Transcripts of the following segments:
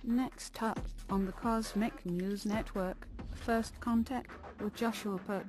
Next up on the Cosmic News Network, First Contact with Joshua Put.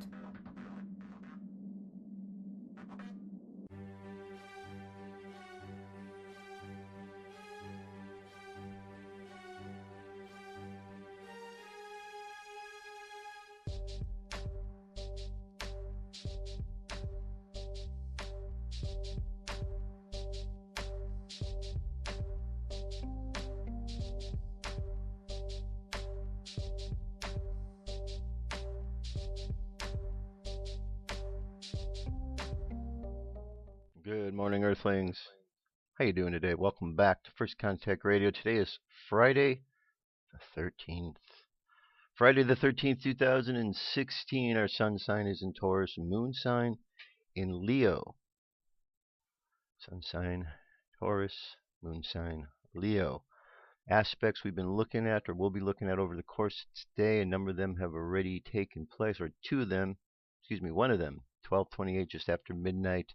Good morning, Earthlings. How you doing today? Welcome back to First Contact Radio. Today is Friday the 13th. Friday the 13th, 2016. Our sun sign is in Taurus, moon sign in Leo. Sun sign Taurus, moon sign Leo. Aspects we've been looking at or will be looking at over the course of today. A number of them have already taken place, or one of them, 12:28, just after midnight.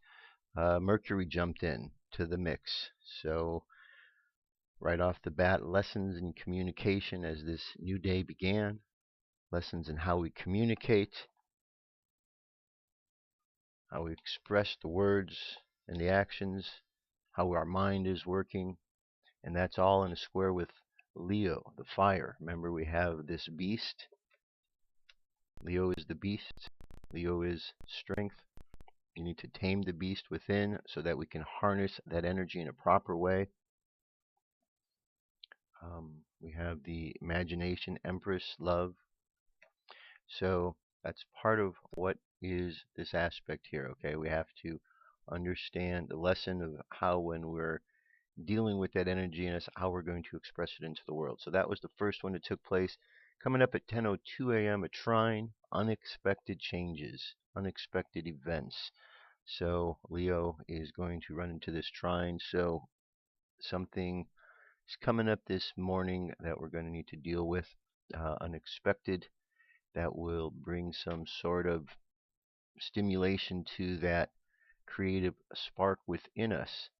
Mercury jumped in to the mix. So right off the bat, lessons in communication as this new day began, lessons in how we communicate, how we express the words and the actions, how our mind is working, and that's all in a square with Leo, the fire. Remember, we have this beast. Leo is the beast. Leo is strength. You need to tame the beast within so that we can harness that energy in a proper way. We have the imagination, Empress, love. So that's part of what is this aspect here, okay? We have to understand the lesson of how, when we're dealing with that energy, and how we're going to express it into the world. So that was the first one that took place. Coming up at 10:02 a.m., a trine, unexpected changes, unexpected events. So Leo is going to run into this trine. So something is coming up this morning that we're going to need to deal with, unexpected, that will bring some sort of stimulation to that creative spark within us.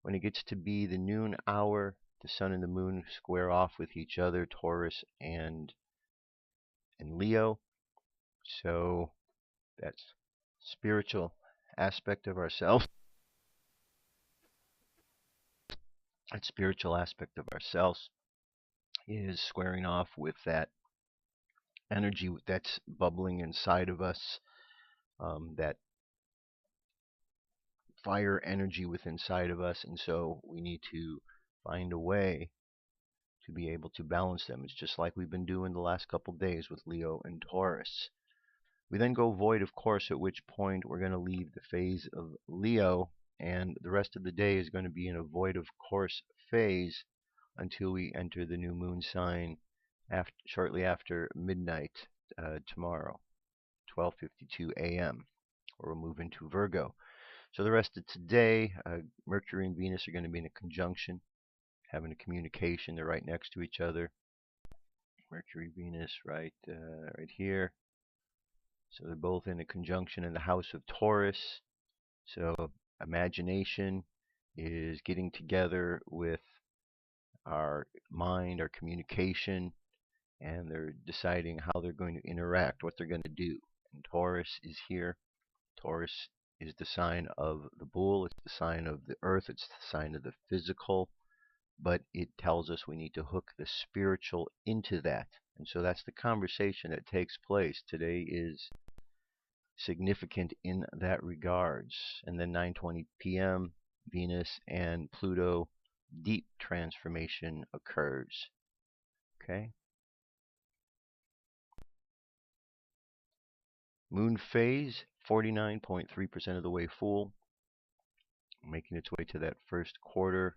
When it gets to be the noon hour, the sun and the moon square off with each other, Taurus and Leo. So that's spiritual aspect of ourselves. That spiritual aspect of ourselves is squaring off with that energy that's bubbling inside of us, that fire energy within inside of us, and so we need to find a way to be able to balance them. It's just like we've been doing the last couple days with Leo and Taurus. We then go void, of course, at which point we're going to leave the phase of Leo, and the rest of the day is going to be in a void of course phase until we enter the new moon sign shortly after midnight tomorrow, 12:52 a.m., or we'll move into Virgo. So the rest of today, Mercury and Venus are going to be in a conjunction, having a communication. They're right next to each other. Mercury, Venus, right here. So they're both in a conjunction in the house of Taurus. So imagination is getting together with our mind, our communication, and they're deciding how they're going to interact, what they're going to do. And Taurus is here. Taurus is the sign of the bull. It's the sign of the earth. It's the sign of the physical. But it tells us we need to hook the spiritual into that. And so that's the conversation that takes place. Today is significant in that regards. And then 9:20 p.m., Venus and Pluto deep transformation occurs. Okay? Moon phase, 49.3% of the way full, making its way to that first quarter.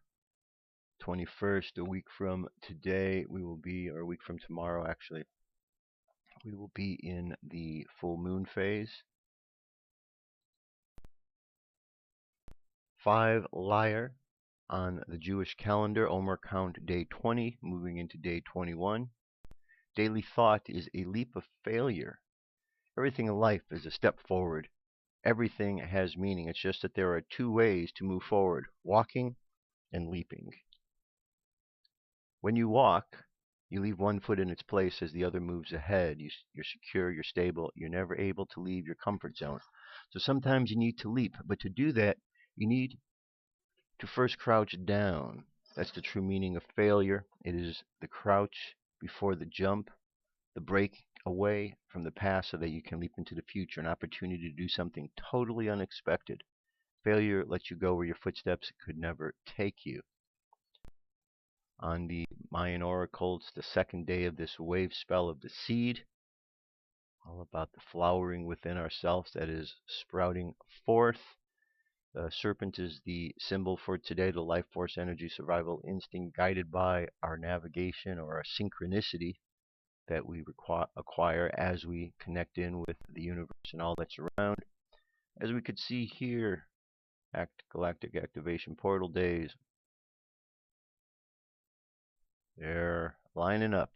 21st, a week from today, we will be, or a week from tomorrow actually, we will be in the full moon phase. 5 Lyre on the Jewish calendar, Omer count day 20, moving into day 21. Daily thought is a leap of failure. Everything in life is a step forward. Everything has meaning. It's just that there are 2 ways to move forward, walking and leaping. When you walk, You leave one foot in its place as the other moves ahead. You're secure, you're stable, you're never able to leave your comfort zone. So sometimes you need to leap, but to do that, you need to first crouch down. That's the true meaning of failure. It is the crouch before the jump, the break away from the past so that you can leap into the future, an opportunity to do something totally unexpected. Failure lets you go where your footsteps could never take you. On the Mayan oracle, it's the second day of this wave spell of the seed, all about the flowering within ourselves that is sprouting forth. The serpent is the symbol for today, the life force, energy, survival instinct, guided by our navigation or our synchronicity that we acquire as we connect in with the universe and all that's around. As we could see here, galactic activation portal days, they're lining up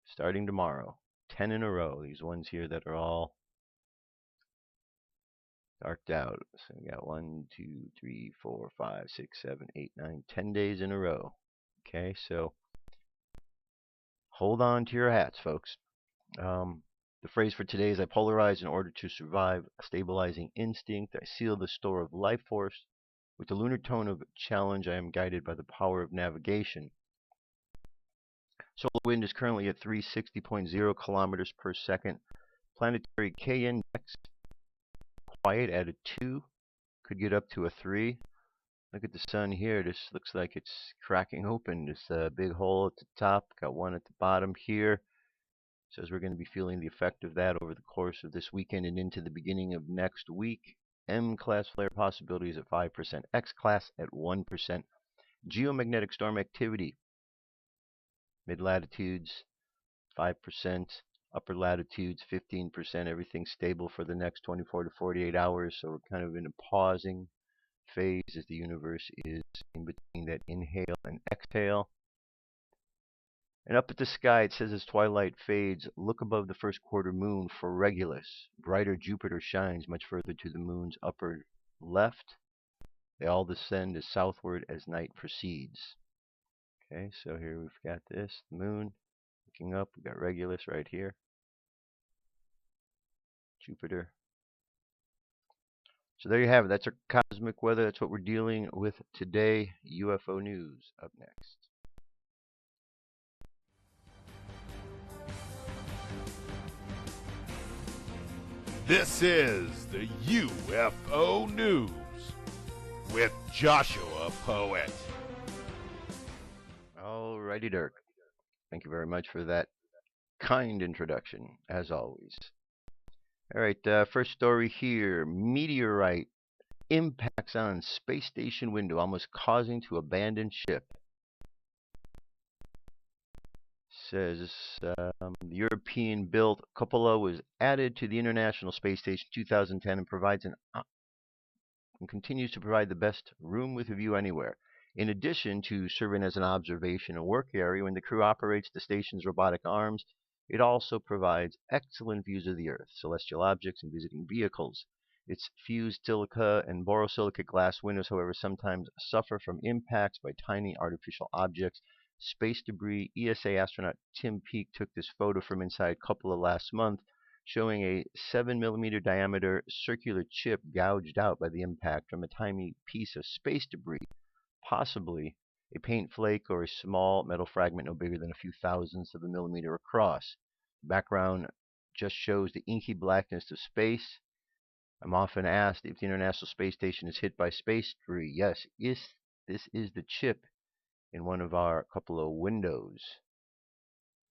starting tomorrow. 10 in a row. These ones here that are all darked out. So we got 1, 2, 3, 4, 5, 6, 7, 8, 9, 10 days in a row. Okay, so hold on to your hats, folks. The phrase for today is I polarize in order to survive, a stabilizing instinct. I seal the store of life force. With the lunar tone of challenge, I am guided by the power of navigation. Solar wind is currently at 360.0 kilometers per second. Planetary K index, quiet at a 2, could get up to a 3. Look at the sun here. This looks like it's cracking open. This big hole at the top, got one at the bottom here. Says we're going to be feeling the effect of that over the course of this weekend and into the beginning of next week. M-class flare possibilities at 5%, X-class at 1%. Geomagnetic storm activity, mid-latitudes 5%, upper latitudes 15%. Everything's stable for the next 24 to 48 hours, so we're kind of in a pausing phase as the universe is in between that inhale and exhale. And up at the sky, it says as twilight fades, look above the first quarter moon for Regulus. Brighter Jupiter shines much further to the moon's upper left. They all descend as southward as night proceeds. Okay, so here we've got this, the moon, looking up, we've got Regulus right here. Jupiter. So there you have it. That's our cosmic weather. That's what we're dealing with today. UFO news up next. This is the UFO News with Joshua Poet. Alrighty, Dirk. Thank you very much for that kind introduction, as always. Alright, first story here. Meteorite impacts on space station window, almost causing to abandon ship. Says the European-built cupola was added to the International Space Station 2010 and provides and continues to provide the best room with a view anywhere. In addition to serving as an observation and work area when the crew operates the station's robotic arms, it also provides excellent views of the Earth, celestial objects, and visiting vehicles. Its fused silica and borosilicate glass windows, however, sometimes suffer from impacts by tiny artificial objects. Space debris. ESA astronaut Tim Peake took this photo from inside cupola last month, showing a 7mm diameter circular chip gouged out by the impact from a tiny piece of space debris, possibly a paint flake or a small metal fragment no bigger than a few thousandths of a millimeter across. The background just shows the inky blackness of space. I'm often asked if the International Space Station is hit by space debris. Yes, this is the chip in one of our cupola windows.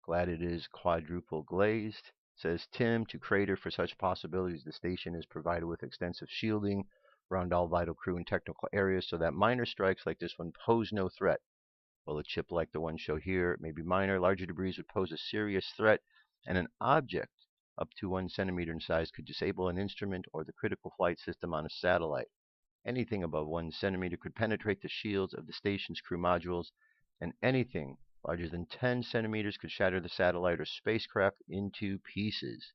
Glad it is quadruple glazed. Says Tim, to crater for such possibilities, the station is provided with extensive shielding around all vital crew and technical areas so that minor strikes like this one pose no threat. While a chip like the one shown here may be minor, larger debris would pose a serious threat, and an object up to 1 centimeter in size could disable an instrument or the critical flight system on a satellite. Anything above 1 centimeter could penetrate the shields of the station's crew modules, and anything larger than 10 centimeters could shatter the satellite or spacecraft into pieces.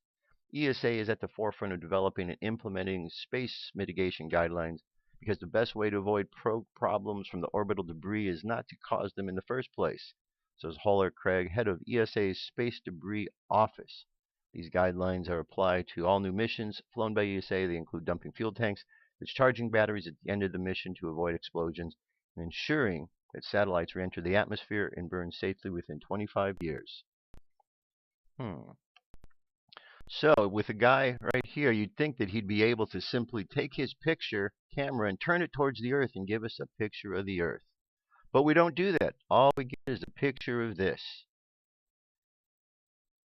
ESA is at the forefront of developing and implementing space mitigation guidelines because the best way to avoid problems from the orbital debris is not to cause them in the first place. says Holler Craig, head of ESA's Space Debris Office. These guidelines are applied to all new missions flown by ESA. They include dumping fuel tanks, discharging batteries at the end of the mission to avoid explosions, and ensuring that satellites re-enter the atmosphere and burn safely within 25 years. So, with a guy right here, you'd think that he'd be able to simply take his picture camera and turn it towards the Earth and give us a picture of the Earth. But we don't do that. All we get is a picture of this.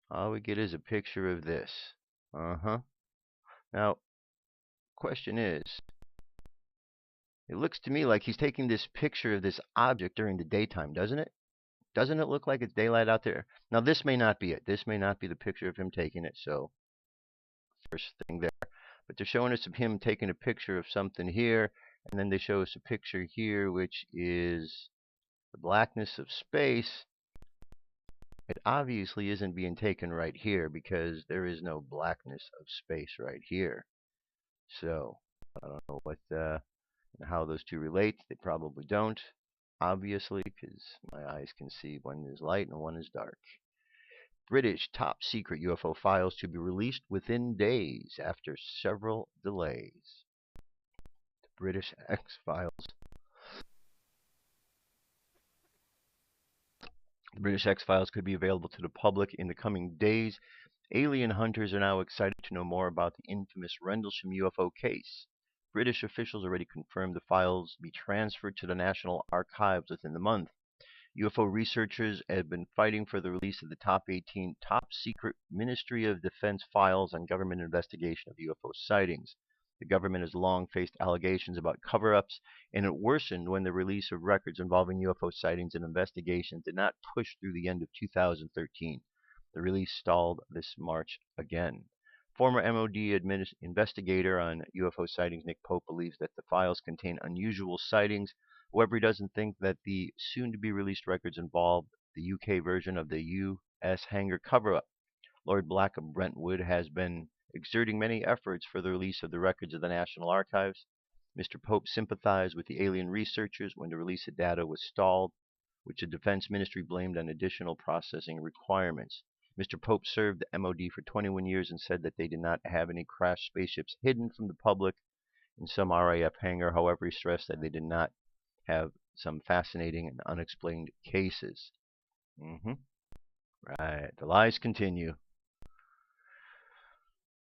All we get is a picture of this. Now, question is, it looks to me like he's taking this picture of this object during the daytime, doesn't it? Doesn't it look like it's daylight out there? Now, this may not be it. This may not be the picture of him taking it, so first thing there. But they're showing us him taking a picture of something here, and then they show us a picture here, which is the blackness of space. It obviously isn't being taken right here because there is no blackness of space right here. So, I don't know what how those two relate. They probably don't, obviously, because my eyes can see one is light and one is dark. British top secret UFO files to be released within days after several delays. The British X-Files. The British X-Files could be available to the public in the coming days. Alien hunters are now excited to know more about the infamous Rendlesham UFO case. British officials already confirmed the files be transferred to the National Archives within the month. UFO researchers have been fighting for the release of the top 18 top-secret Ministry of Defense files on government investigation of UFO sightings. The government has long faced allegations about cover-ups, and it worsened when the release of records involving UFO sightings and investigations did not push through the end of 2013. The release stalled this March again. Former MOD investigator on UFO sightings Nick Pope believes that the files contain unusual sightings. However, he doesn't think that the soon-to-be-released records involve the UK version of the U.S. hangar cover-up. Lord Black of Brentwood has been exerting many efforts for the release of the records of the National Archives. Mr. Pope sympathized with the alien researchers when the release of data was stalled, which the Defense Ministry blamed on additional processing requirements. Mr. Pope served the MOD for 21 years and said that they did not have any crashed spaceships hidden from the public in some RAF hangar. However, he stressed that they did not have some fascinating and unexplained cases. Right. The lies continue.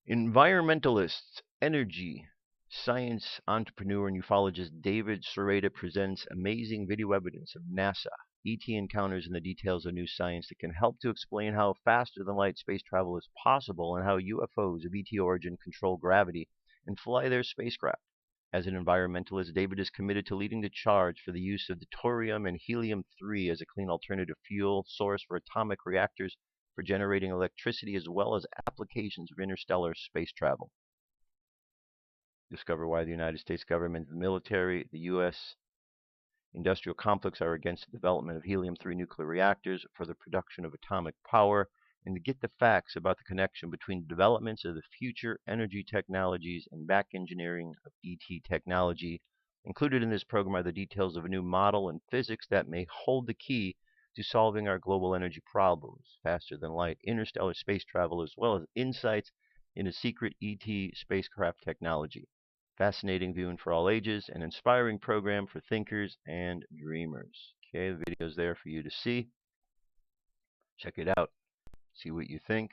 Environmentalist, energy, science entrepreneur and ufologist David Sereda presents amazing video evidence of NASA, ET encounters, and the details of new science that can help to explain how faster-than-light space travel is possible and how UFOs of ET origin control gravity and fly their spacecraft. As an environmentalist, David is committed to leading the charge for the use of deuterium and helium-3 as a clean alternative fuel source for atomic reactors for generating electricity, as well as applications of interstellar space travel. Discover why the United States government, the military, the U.S. industrial complex are against the development of helium-3 nuclear reactors for the production of atomic power, and to get the facts about the connection between the developments of the future energy technologies and back engineering of ET technology. Included in this program are the details of a new model in physics that may hold the key to solving our global energy problems, faster than light interstellar space travel, as well as insights into secret ET spacecraft technology. Fascinating viewing for all ages, an inspiring program for thinkers and dreamers. Okay, the video's there for you to see. Check it out. See what you think.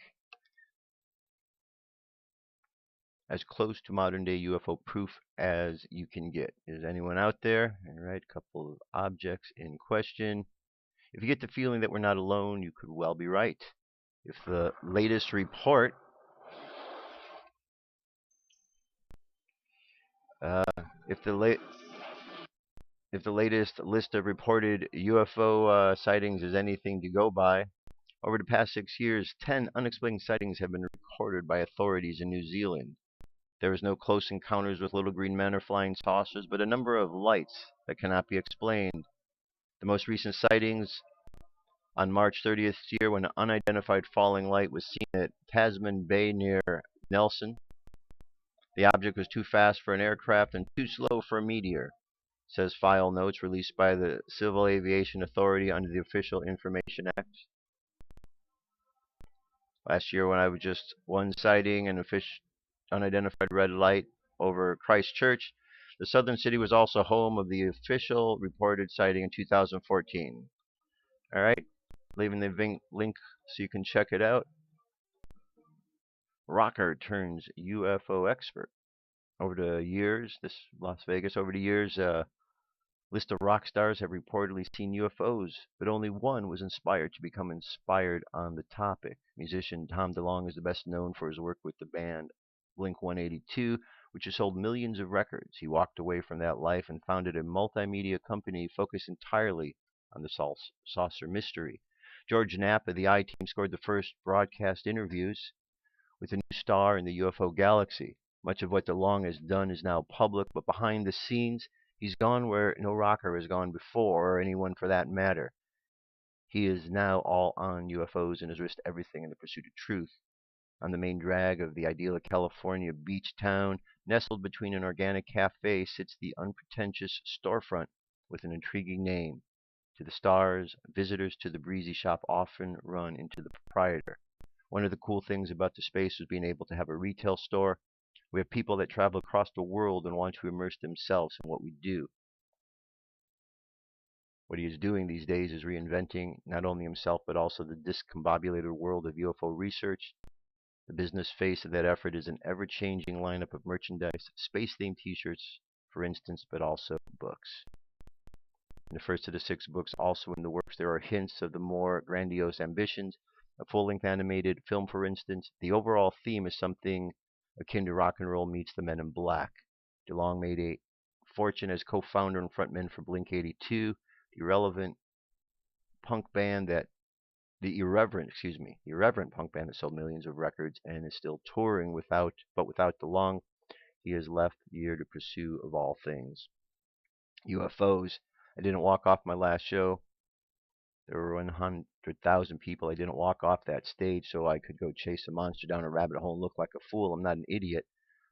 As close to modern day UFO proof as you can get. Is anyone out there? All right, a couple of objects in question. If you get the feeling that we're not alone, you could well be right. If the latest report if the latest list of reported UFO sightings is anything to go by, over the past 6 years, 10 unexplained sightings have been recorded by authorities in New Zealand. There is no close encounters with little green men or flying saucers, but a number of lights that cannot be explained. The most recent sightings on March 30th this year, when an unidentified falling light was seen at Tasman Bay near Nelson. The object was too fast for an aircraft and too slow for a meteor. says file notes released by the Civil Aviation Authority under the Official Information Act. Last year, when I was just one sighting and a unidentified red light over Christchurch, the southern city was also home of the official reported sighting in 2014. All right, leaving the link so you can check it out. Rocker turns UFO expert. Over the years, Las Vegas, over the years, list of rock stars have reportedly seen UFOs, but only one was inspired to become inspired on the topic. Musician Tom DeLonge is the best known for his work with the band Blink-182, which has sold millions of records. He walked away from that life and founded a multimedia company focused entirely on the saucer mystery. George Knapp of the I-Team scored the first broadcast interviews with a new star in the UFO galaxy. Much of what DeLonge has done is now public, but behind the scenes, he's gone where no rocker has gone before, or anyone for that matter. He is now all on UFOs and has risked everything in the pursuit of truth. On the main drag of the idyllic California beach town, nestled between an organic cafe, sits the unpretentious storefront with an intriguing name. To the stars, visitors to the breezy shop often run into the proprietor. One of the cool things about the space was being able to have a retail store. We have people that travel across the world and want to immerse themselves in what we do. What he is doing these days is reinventing not only himself but also the discombobulated world of UFO research. The business face of that effort is an ever-changing lineup of merchandise, space-themed t-shirts, for instance, but also books. In the first of the 6 books also in the works, there are hints of the more grandiose ambitions. A full-length animated film, for instance. The overall theme is something akin to rock and roll meets the Men in Black. DeLonge made a fortune as co-founder and frontman for Blink-182, the irreverent punk band that sold millions of records and is still touring without DeLonge. He has left the year to pursue of all things UFOs. I didn't walk off my last show. There were 100,000 people. I didn't walk off that stage so I could go chase a monster down a rabbit hole and look like a fool. I'm not an idiot.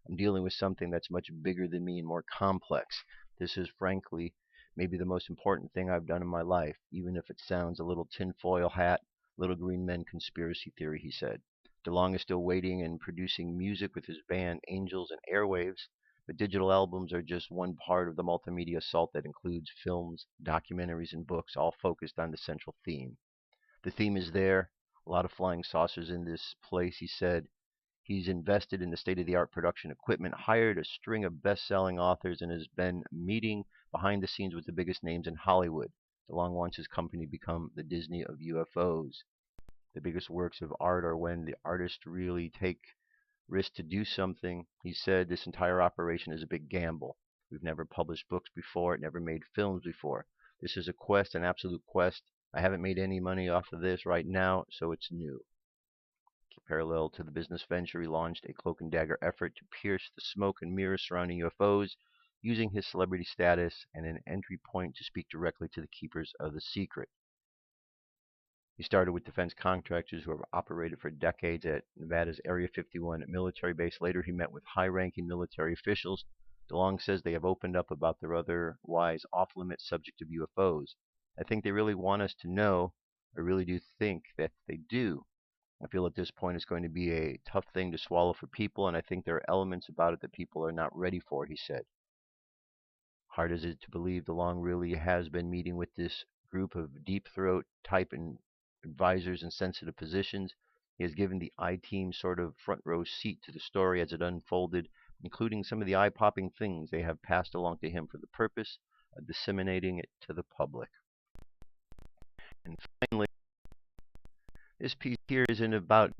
I'm dealing with something that's much bigger than me and more complex. This is, frankly, maybe the most important thing I've done in my life, even if it sounds a little tinfoil hat, little green men conspiracy theory, he said. DeLonge is still waiting and producing music with his band Angels and Airwaves, but digital albums are just one part of the multimedia assault that includes films, documentaries, and books, all focused on the central theme. The theme is there. A lot of flying saucers in this place, he said. He's invested in the state-of-the-art production equipment, hired a string of best-selling authors, and has been meeting behind the scenes with the biggest names in Hollywood. DeLonge wants his company to become the Disney of UFOs. The biggest works of art are when the artists really take risk to do something. He said this entire operation is a big gamble. We've never published books before, never made films before. This is a quest, an absolute quest. I haven't made any money off of this right now, so it's new. Parallel to the business venture, he launched a cloak and dagger effort to pierce the smoke and mirrors surrounding UFOs, using his celebrity status and an entry point to speak directly to the keepers of the secret. He started with defense contractors who have operated for decades at Nevada's Area 51 military base. Later, he met with high-ranking military officials. DeLonge says they have opened up about their otherwise off-limit subject of UFOs. I think they really want us to know. I really do think that they do. I feel at this point it's going to be a tough thing to swallow for people, and I think there are elements about it that people are not ready for, he said. Hard is it to believe DeLonge really has been meeting with this group of deep-throat type and advisors in sensitive positions. He has given the I-Team sort of front-row seat to the story as it unfolded, including some of the eye-popping things they have passed along to him for the purpose of disseminating it to the public. And finally, this piece here isn't about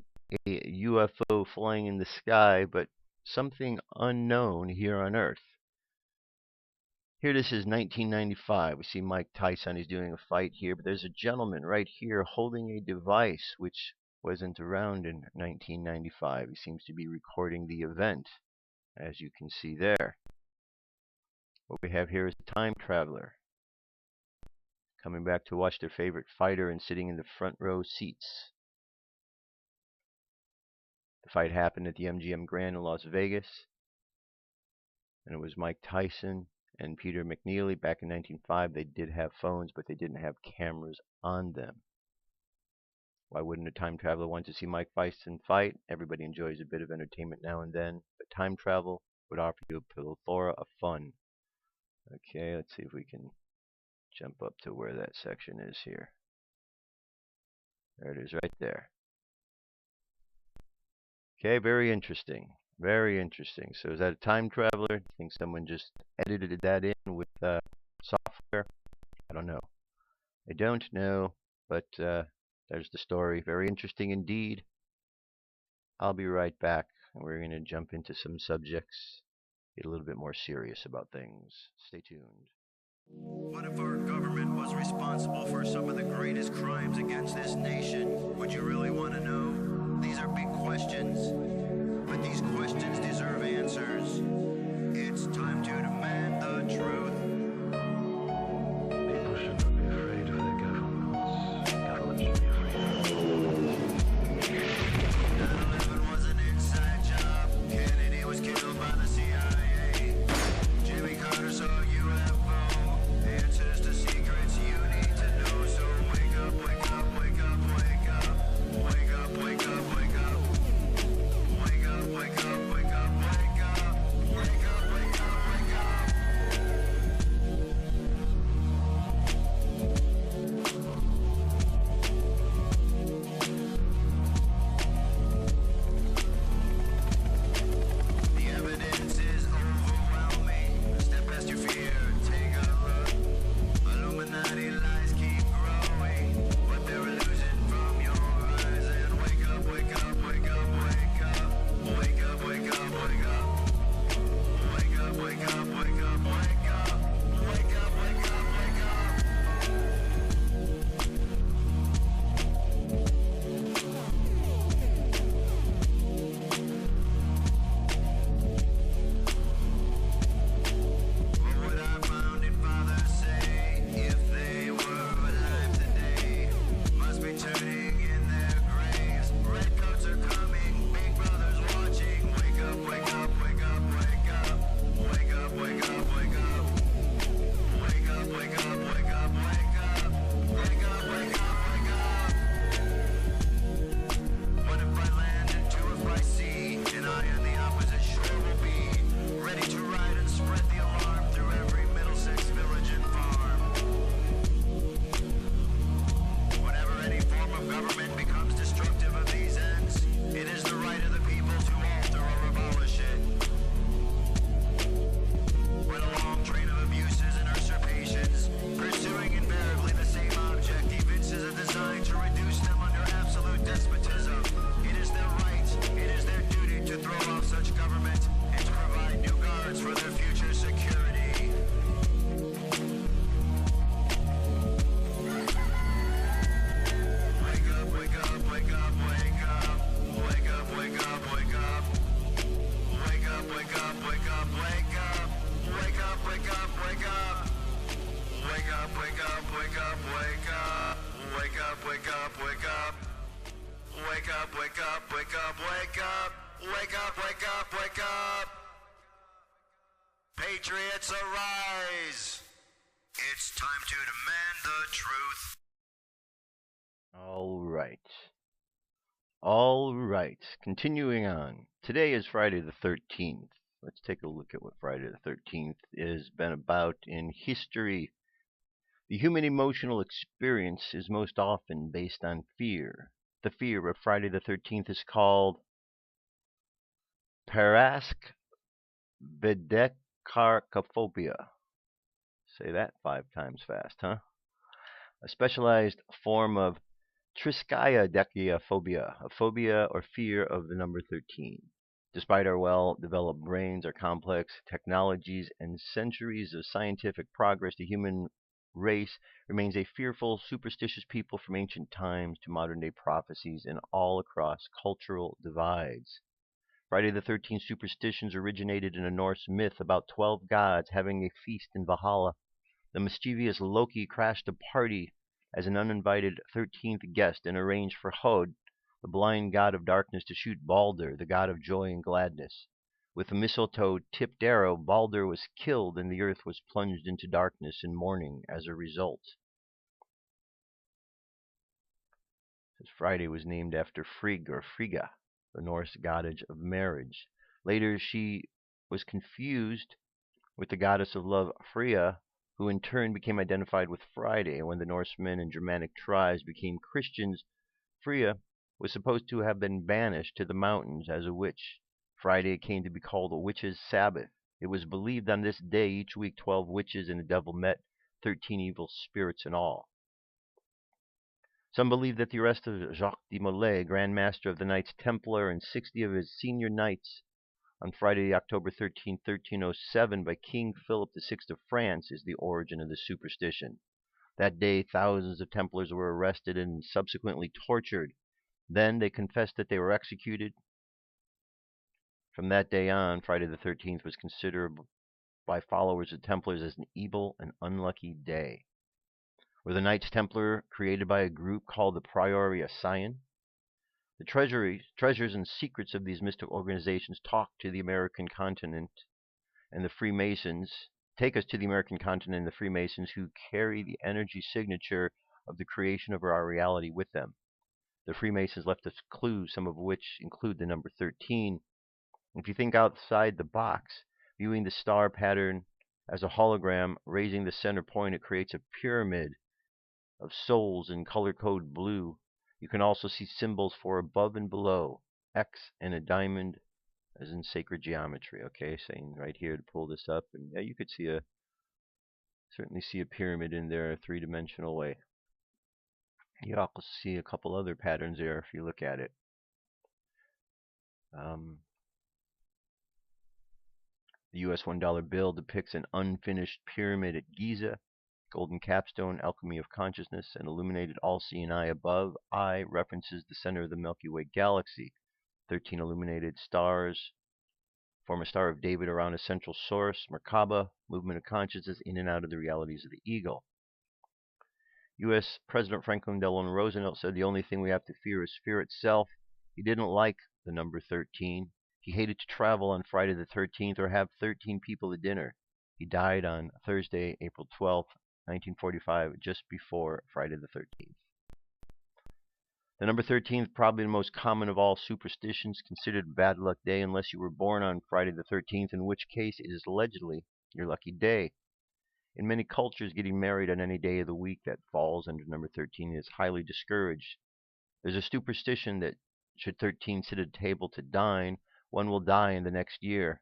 a UFO flying in the sky, but something unknown here on Earth. Here, this is 1995. We see Mike Tyson. He's doing a fight here, but there's a gentleman right here holding a device which wasn't around in 1995. He seems to be recording the event, as you can see there. What we have here is a time traveler coming back to watch their favorite fighter and sitting in the front row seats. The fight happened at the MGM Grand in Las Vegas, and it was Mike Tyson and Peter McNeely back in 1905, they did have phones, but they didn't have cameras on them. Why wouldn't a time traveler want to see Mike Tyson fight? Everybody enjoys a bit of entertainment now and then, but time travel would offer you a plethora of fun. Okay, let's see if we can jump up to where that section is here. There it is right there. Okay, very interesting. Very interesting. So is that a time traveler? I think someone just edited that in with software. I don't know. I don't know, but there's the story. Very interesting indeed. I'll be right back, and we're going to jump into some subjects, get a little bit more serious about things. Stay tuned. What if our government was responsible for some of the greatest crimes against this nation? Would you really want to know? These are big questions, but these questions deserve answers. It's time to demand the truth. People shouldn't be afraid of their governments. Governments should be afraid of 9/11 was an inside job. Kennedy was killed by the CIA. Jimmy Carter saw UFO. Answers to secrets you need to know. So wake up, wake up, wake up, wake up. Wake up, wake up, wake up. Wake up, wake up, wake up, wake up. Wake up, wake up, wake up. The evidence is overwhelming. Step past your fear, take a look. Illuminati lies keep growing, but they're illusion from your eyes. And wake up, wake up, wake up, wake up. Wake up, wake up, wake up. Wake up, wake up, wake up, wake up. Wake up, wake up, wake up. What would our founding fathers say if they were alive today? Must be turning in their graves. Redcoats are coming, big brother's watching. Wake up, wake up, wake up, wake up. Wake up, wake up, wake up. Wake up, wake up, wake up, wake up. Wake up, wake up, wake up. What if I land and two if I see? And I on the opposite shore will be ready to ride and spread the alarm through every Middlesex village and farm. Whenever any form of government becomes destructive of these ends, it is the right of the people to alter or abolish it. When a long train of abuses and usurpations, pursuing invariably the same object, evinces a design to reduce them under absolute despotism, it is their right, it is their duty to throw off such government and to provide new guards for their future security. Wake up, wake up, wake up, wake up. Wake up, wake up, wake up. Wake up, wake up, wake up, wake up. Wake up, wake up, wake up. Wake up, wake up, wake up, wake up. Wake up, wake up, wake up. Wake up, wake up, wake up, wake up. Wake up, wake up, wake up. Patriots arise. It's time to demand the truth. All right. All right. Continuing on. Today is Friday the 13th. Let's take a look at what Friday the 13th has been about in history. The human emotional experience is most often based on fear. The fear of Friday the 13th is called paraskevedekarkophobia. Say that 5 times fast, huh? A specialized form of triskaidekaphobia, a phobia or fear of the number 13. Despite our well-developed brains, our complex technologies, and centuries of scientific progress, the human race remains a fearful, superstitious people from ancient times to modern-day prophecies and all across cultural divides. Friday the 13th superstitions originated in a Norse myth about 12 gods having a feast in Valhalla. The mischievous Loki crashed a party as an uninvited 13th guest and arranged for Hod, the blind god of darkness, to shoot Balder, the god of joy and gladness. With a mistletoe-tipped arrow, Balder was killed, and the earth was plunged into darkness and mourning as a result. Friday was named after Frigg or Frigga, the Norse goddess of marriage. Later, she was confused with the goddess of love, Freya, who in turn became identified with Friday. When the Norsemen and Germanic tribes became Christians, Freya was supposed to have been banished to the mountains as a witch. Friday came to be called a witch's Sabbath. It was believed on this day each week 12 witches and a devil met, 13 evil spirits in all. Some believe that the arrest of Jacques de Molay, Grand Master of the Knights Templar, and 60 of his senior knights on Friday, October 13, 1307, by King Philip VI of France is the origin of the superstition. That day, thousands of Templars were arrested and subsequently tortured. Then they confessed that they were executed. From that day on, Friday the 13th was considered by followers of Templars as an evil and unlucky day. Were the Knights Templar created by a group called the Priory of Sion? The treasures and secrets of these mystic organizations talk to the American continent and the Freemasons. Take us to the American continent and the Freemasons, who carry the energy signature of the creation of our reality with them. The Freemasons left us clues, some of which include the number 13. If you think outside the box, viewing the star pattern as a hologram, raising the center point, it creates a pyramid of souls in color code blue. You can also see symbols for above and below, X and a diamond, as in sacred geometry. Okay, saying right here to pull this up, and yeah, you could certainly see a pyramid in there, a three-dimensional way. You also see a couple other patterns there if you look at it. The US $1 bill depicts an unfinished pyramid at Giza. Golden capstone, alchemy of consciousness, and illuminated all-seeing eye above. Eye references the center of the Milky Way galaxy. 13 illuminated stars form a Star of David around a central source. Merkaba, movement of consciousness in and out of the realities of the eagle. U.S. President Franklin Delano Roosevelt said the only thing we have to fear is fear itself. He didn't like the number 13. He hated to travel on Friday the 13th or have 13 people at dinner. He died on Thursday, April 12th, 1945, just before Friday the 13th. The number 13 is probably the most common of all superstitions, considered a bad luck day unless you were born on Friday the 13th, in which case it is allegedly your lucky day. In many cultures, getting married on any day of the week that falls under number 13 is highly discouraged. There's a superstition that should 13 sit at a table to dine, one will die in the next year.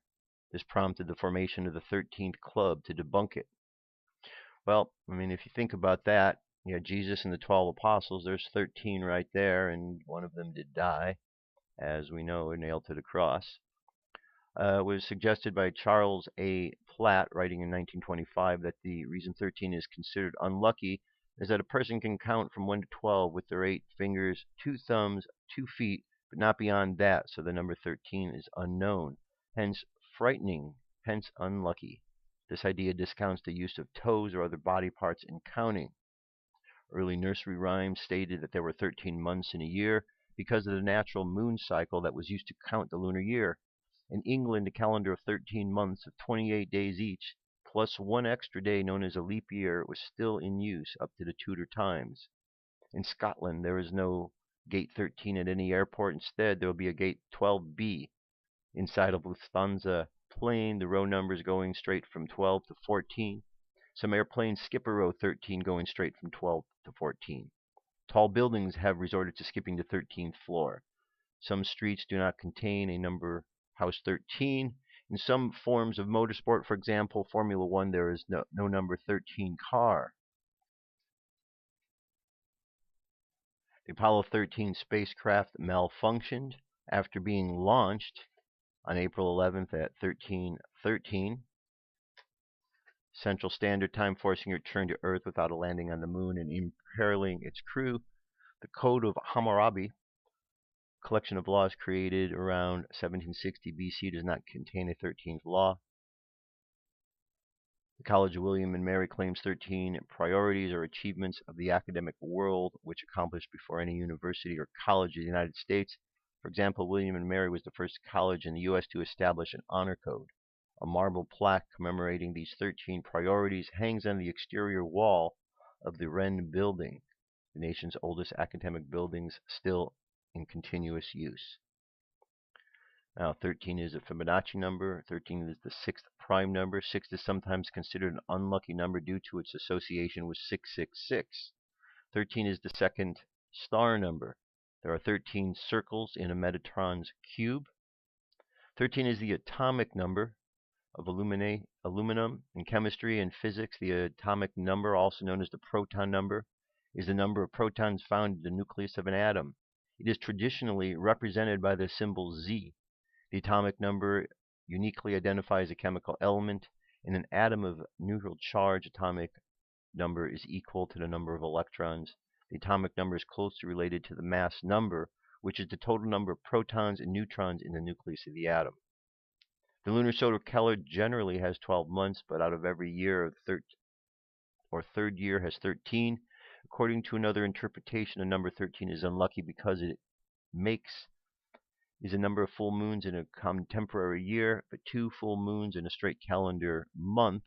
This prompted the formation of the 13th Club to debunk it. Well, I mean, if you think about that, Jesus and the 12 apostles, there's 13 right there, and one of them did die, as we know, nailed to the cross. It was suggested by Charles A. Platt, writing in 1925, that the reason 13 is considered unlucky is that a person can count from 1 to 12 with their 8 fingers, 2 thumbs, 2 feet, but not beyond that, so the number 13 is unknown, hence frightening, hence unlucky. This idea discounts the use of toes or other body parts in counting. Early nursery rhymes stated that there were 13 months in a year because of the natural moon cycle that was used to count the lunar year. In England, a calendar of 13 months of 28 days each, plus one extra day known as a leap year, was still in use up to the Tudor times. In Scotland, there is no gate 13 at any airport. Instead, there will be a gate 12B. Inside of Lufthansa plane, the row numbers going straight from 12 to 14. Some airplanes skip a row 13 going straight from 12 to 14. Tall buildings have resorted to skipping the 13th floor. Some streets do not contain a number house 13. In some forms of motorsport, for example, Formula One, there is no number 13 car. The Apollo 13 spacecraft malfunctioned after being launched on April 11th at 13:13 Central Standard Time, forcing a return to Earth without a landing on the moon and imperiling its crew. The Code of Hammurabi, a collection of laws created around 1760 BC, does not contain a 13th law. The College of William and Mary claims 13 priorities or achievements of the academic world, which accomplished before any university or college in the United States. For example, William and Mary was the first college in the U.S. to establish an honor code. A marble plaque commemorating these 13 priorities hangs on the exterior wall of the Wren Building, the nation's oldest academic buildings still in continuous use. Now, 13 is a Fibonacci number. 13 is the sixth prime number. 6 is sometimes considered an unlucky number due to its association with 666. 13 is the second star number. There are 13 circles in a Metatron's cube. 13 is the atomic number of aluminum. In chemistry and physics, the atomic number, also known as the proton number, is the number of protons found in the nucleus of an atom. It is traditionally represented by the symbol Z. The atomic number uniquely identifies a chemical element. In an atom of neutral charge, atomic number is equal to the number of electrons. The atomic number is closely related to the mass number, which is the total number of protons and neutrons in the nucleus of the atom. The lunar solar calendar generally has 12 months, but out of every year, third year has 13. According to another interpretation, the number 13 is unlucky because it is a number of full moons in a contemporary year, but 2 full moons in a straight calendar month,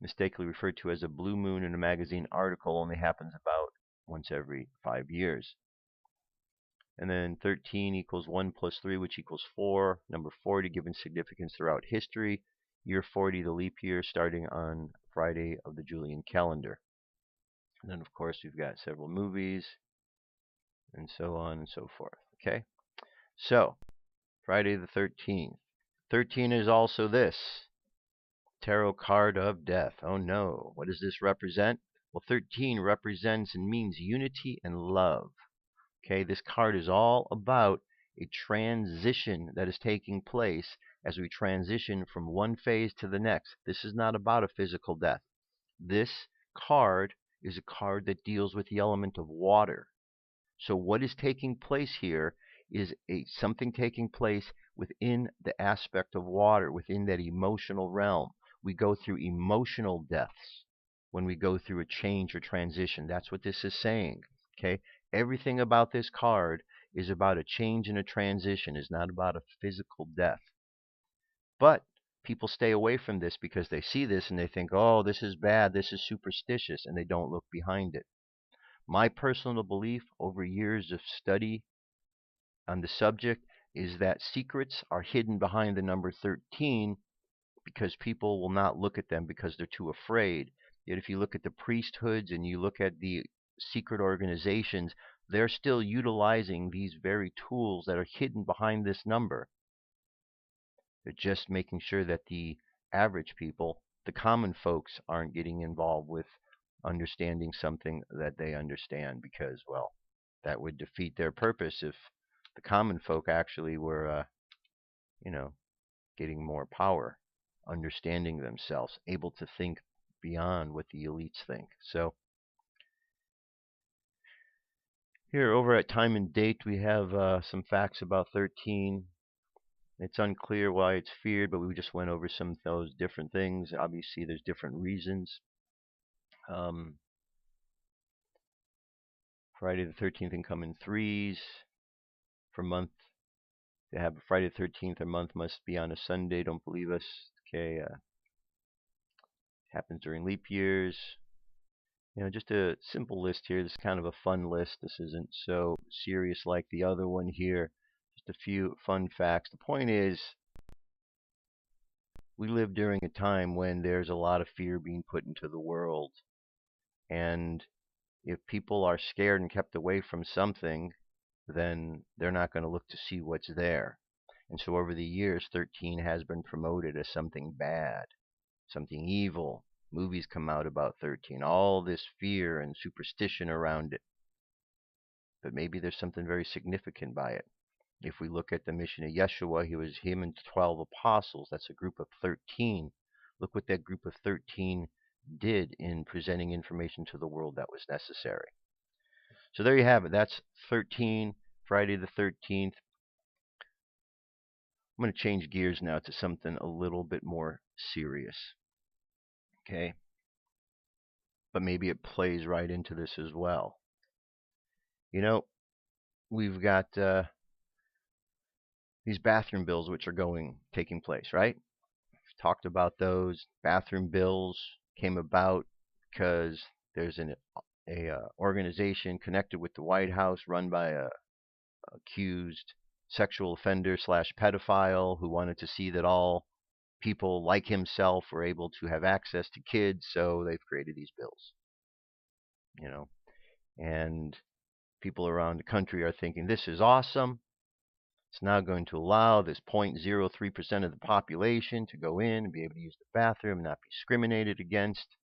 mistakenly referred to as a blue moon in a magazine article, only happens about once every 5 years. And then 13 equals 1 plus 3, which equals 4. Number 40 given significance throughout history. Year 40, the leap year, starting on Friday of the Julian calendar. And then, of course, we've got several movies, and so on and so forth. Okay? So, Friday the 13th. 13 is also this. Tarot card of death. Oh no. What does this represent? Well, 13 represents and means unity and love. Okay, this card is all about a transition that is taking place as we transition from one phase to the next. This is not about a physical death. This card is a card that deals with the element of water. So what is taking place here is something taking place within the aspect of water, within that emotional realm. We go through emotional deaths when we go through a change or transition. That's what this is saying. Okay? Everything about this card is about a change and a transition. It's not about a physical death. But people stay away from this because they see this and they think, oh, this is bad, this is superstitious, and they don't look behind it. My personal belief over years of study on the subject is that secrets are hidden behind the number 13 because people will not look at them because they're too afraid. Yet if you look at the priesthoods and you look at the secret organizations, they're still utilizing these very tools that are hidden behind this number. They're just making sure that the average people, the common folks, aren't getting involved with understanding something that they understand because, well, that would defeat their purpose if the common folk actually were, getting more power, understanding themselves, able to think beyond what the elites think. So here over at Time and Date, we have some facts about 13. It's unclear why it's feared, but we just went over some of those different things. Obviously, there's different reasons. Friday the 13th can come in threes. For month, to have Friday the 13th, a month must be on a Sunday. Don't believe us. Okay. Happens during leap years. Just a simple list here. This is kind of a fun list. This isn't so serious like the other one here. Just a few fun facts. The point is, we live during a time when there's a lot of fear being put into the world. And if people are scared and kept away from something, then they're not going to look to see what's there. And so over the years, 13 has been promoted as something bad, something evil. Movies come out about 13, all this fear and superstition around it. But maybe there's something very significant by it. If we look at the mission of Yeshua, him and 12 apostles. That's a group of 13. Look what that group of 13 did in presenting information to the world that was necessary. So there you have it. That's 13, Friday the 13th. I'm going to change gears now to something a little bit more serious. Okay? But maybe it plays right into this as well. we've got these bathroom bills which are taking place, right? We've talked about those. Bathroom bills came about because there's an organization connected with the White House run by a accused sexual offender slash pedophile who wanted to see that all people like himself were able to have access to kids, so they've created these bills, you know. And people around the country are thinking, this is awesome. It's now going to allow this 0.03% of the population to go in and be able to use the bathroom and not be discriminated against,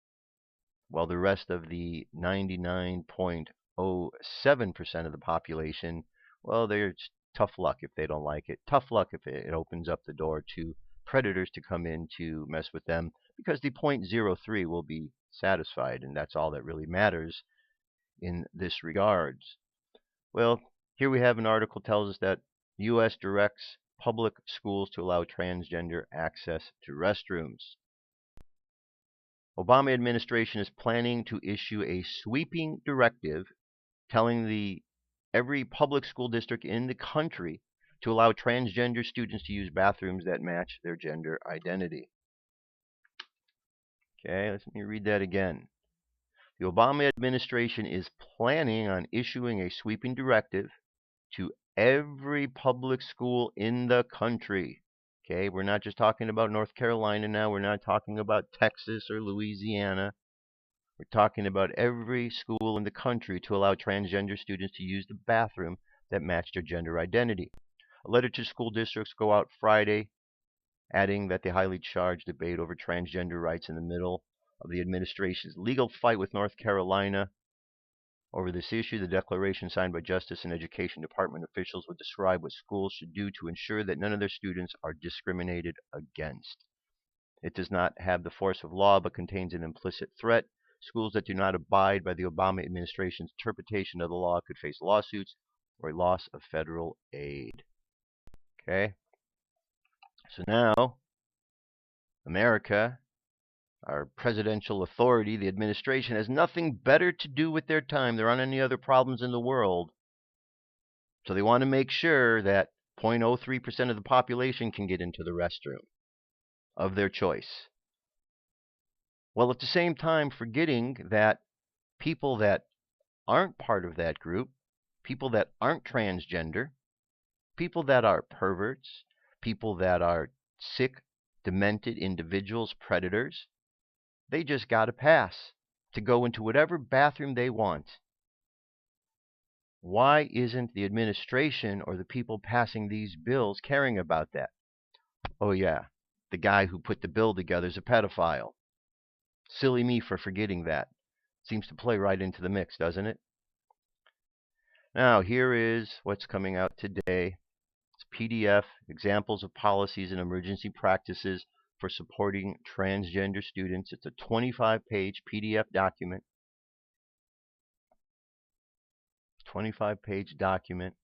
while the rest of the 99.07% of the population, well, they're tough luck if they don't like it. Tough luck if it opens up the door to predators to come in to mess with them, because the 0.03 will be satisfied, and that's all that really matters in this regards. Well, here we have an article tells us that the U.S. directs public schools to allow transgender access to restrooms. Obama administration is planning to issue a sweeping directive telling every public school district in the country to allow transgender students to use bathrooms that match their gender identity. Okay, let me read that again. The Obama administration is planning on issuing a sweeping directive to every public school in the country. Okay, we're not just talking about North Carolina now. We're not talking about Texas or Louisiana. We're talking about every school in the country to allow transgender students to use the bathroom that match their gender identity. A letter to school districts go out Friday, adding that the highly charged debate over transgender rights in the middle of the administration's legal fight with North Carolina over this issue. The declaration signed by Justice and Education Department officials would describe what schools should do to ensure that none of their students are discriminated against. It does not have the force of law but contains an implicit threat. Schools that do not abide by the Obama administration's interpretation of the law could face lawsuits or a loss of federal aid. Okay? So now, America, our presidential authority, the administration, has nothing better to do with their time. There aren't any other problems in the world. So they want to make sure that 0.03% of the population can get into the restroom of their choice. Well, at the same time, forgetting that people that aren't part of that group, people that aren't transgender, people that are perverts, people that are sick, demented individuals, predators, they just got a pass to go into whatever bathroom they want. Why isn't the administration or the people passing these bills caring about that? Oh yeah, the guy who put the bill together is a pedophile. Silly me for forgetting that. Seems to play right into the mix, doesn't it? Now, here is what's coming out today. It's PDF, examples of policies and emergency practices for supporting transgender students. It's a 25-page PDF document. 25-page document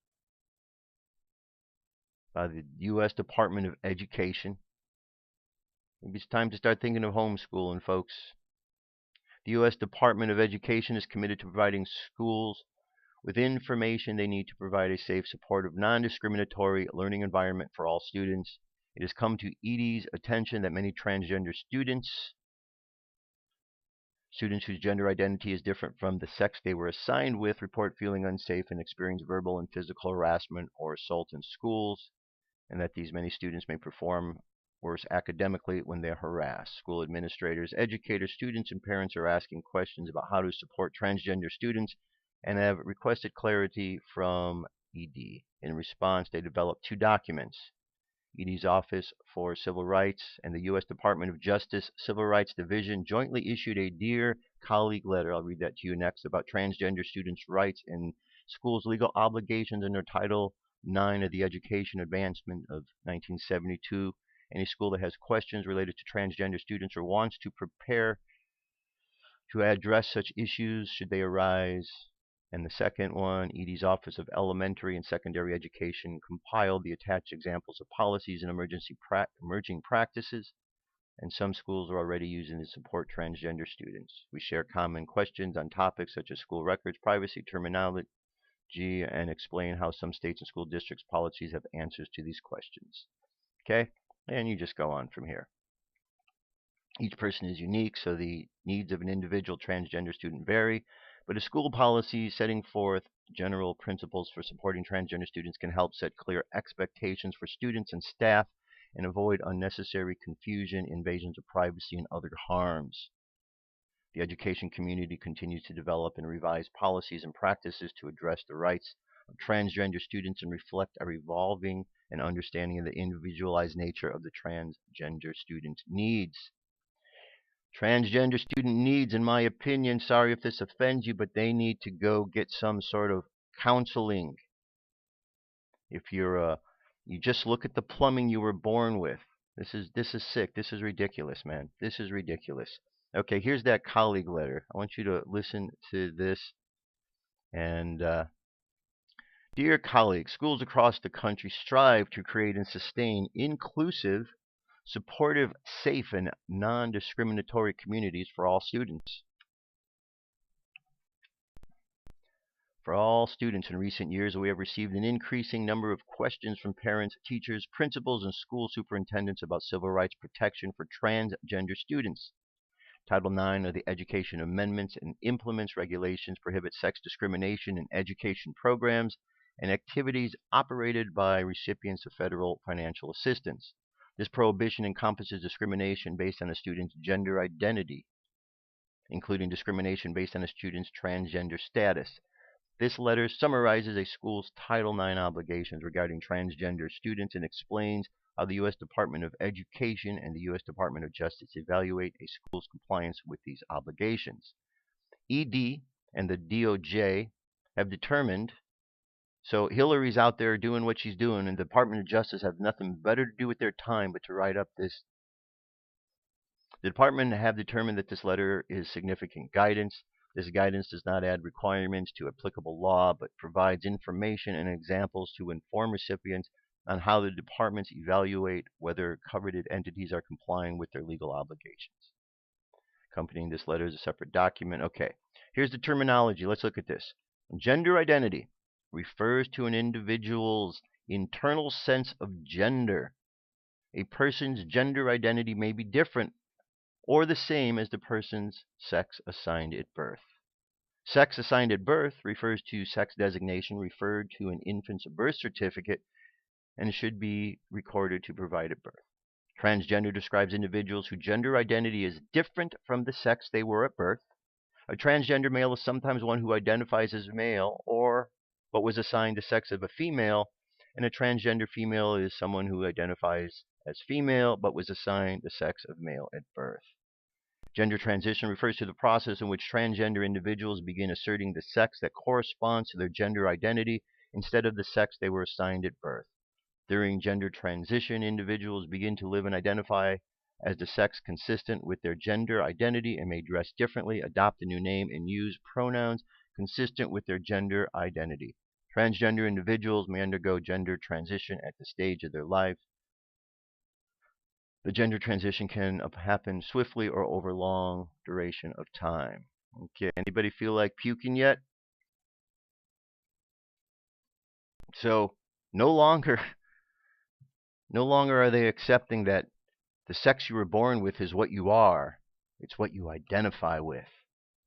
by the U.S. Department of Education. Maybe it's time to start thinking of homeschooling, folks. The U.S. Department of Education is committed to providing schools with information they need to provide a safe, supportive, non-discriminatory learning environment for all students. It has come to ED's attention that many transgender students whose gender identity is different from the sex they were assigned with, report feeling unsafe and experience verbal and physical harassment or assault in schools, and that these many students may perform worse academically when they are harassed. School administrators, educators, students, and parents are asking questions about how to support transgender students and have requested clarity from ED. In response, they developed two documents. ED's Office for Civil Rights and the U.S. Department of Justice Civil Rights Division jointly issued a Dear Colleague letter, I'll read that to you next, about transgender students' rights and schools' legal obligations under Title IX of the Education Advancement of 1972. Any school that has questions related to transgender students or wants to prepare to address such issues should they arise. And the second one, ED's Office of Elementary and Secondary Education compiled the attached examples of policies and emerging practices, and some schools are already using to support transgender students. We share common questions on topics such as school records, privacy, and explain how some states and school districts' policies have answers to these questions. Okay? And you just go on from here. Each person is unique, so the needs of an individual transgender student vary, but a school policy setting forth general principles for supporting transgender students can help set clear expectations for students and staff and avoid unnecessary confusion, invasions of privacy, and other harms. The education community continues to develop and revise policies and practices to address the rights of transgender students and reflect our evolving and understanding of the individualized nature of the transgender student needs. Transgender student needs, in my opinion, sorry if this offends you, but they need to go get some sort of counseling. If you just look at the plumbing you were born with. This is sick. This is ridiculous, man. This is ridiculous. Okay, here's that colleague letter. I want you to listen to this. And dear colleagues, schools across the country strive to create and sustain inclusive, supportive, safe, and non-discriminatory communities for all students. For all students in recent years, we have received an increasing number of questions from parents, teachers, principals, and school superintendents about civil rights protection for transgender students. Title IX of the Education Amendments and implements regulations prohibit sex discrimination in education programs and activities operated by recipients of federal financial assistance. This prohibition encompasses discrimination based on a student's gender identity, including discrimination based on a student's transgender status. This letter summarizes a school's Title IX obligations regarding transgender students and explains how the U.S. Department of Education and the U.S. Department of Justice evaluate a school's compliance with these obligations. ED and the DOJ have determined, so Hillary's out there doing what she's doing, and the Department of Justice have nothing better to do with their time but to write up this. The department have determined that this letter is significant guidance. This guidance does not add requirements to applicable law, but provides information and examples to inform recipients on how the departments evaluate whether covered entities are complying with their legal obligations. Accompanying this letter is a separate document. Okay, here's the terminology. Let's look at this. Gender identity refers to an individual's internal sense of gender. A person's gender identity may be different or the same as the person's sex assigned at birth. Sex assigned at birth refers to sex designation referred to an infant's birth certificate and should be recorded to provide at birth. Transgender describes individuals whose gender identity is different from the sex they were at birth. A transgender male is sometimes one who identifies as male but was assigned the sex of a female, and a transgender female is someone who identifies as female but was assigned the sex of male at birth. Gender transition refers to the process in which transgender individuals begin asserting the sex that corresponds to their gender identity instead of the sex they were assigned at birth. During gender transition, individuals begin to live and identify as the sex consistent with their gender identity and may dress differently, adopt a new name, and use pronouns consistent with their gender identity. Transgender individuals may undergo gender transition at the stage of their life. The gender transition can happen swiftly or over long duration of time. Okay, anybody feel like puking yet? So no longer are they accepting that the sex you were born with is what you are. It's what you identify with.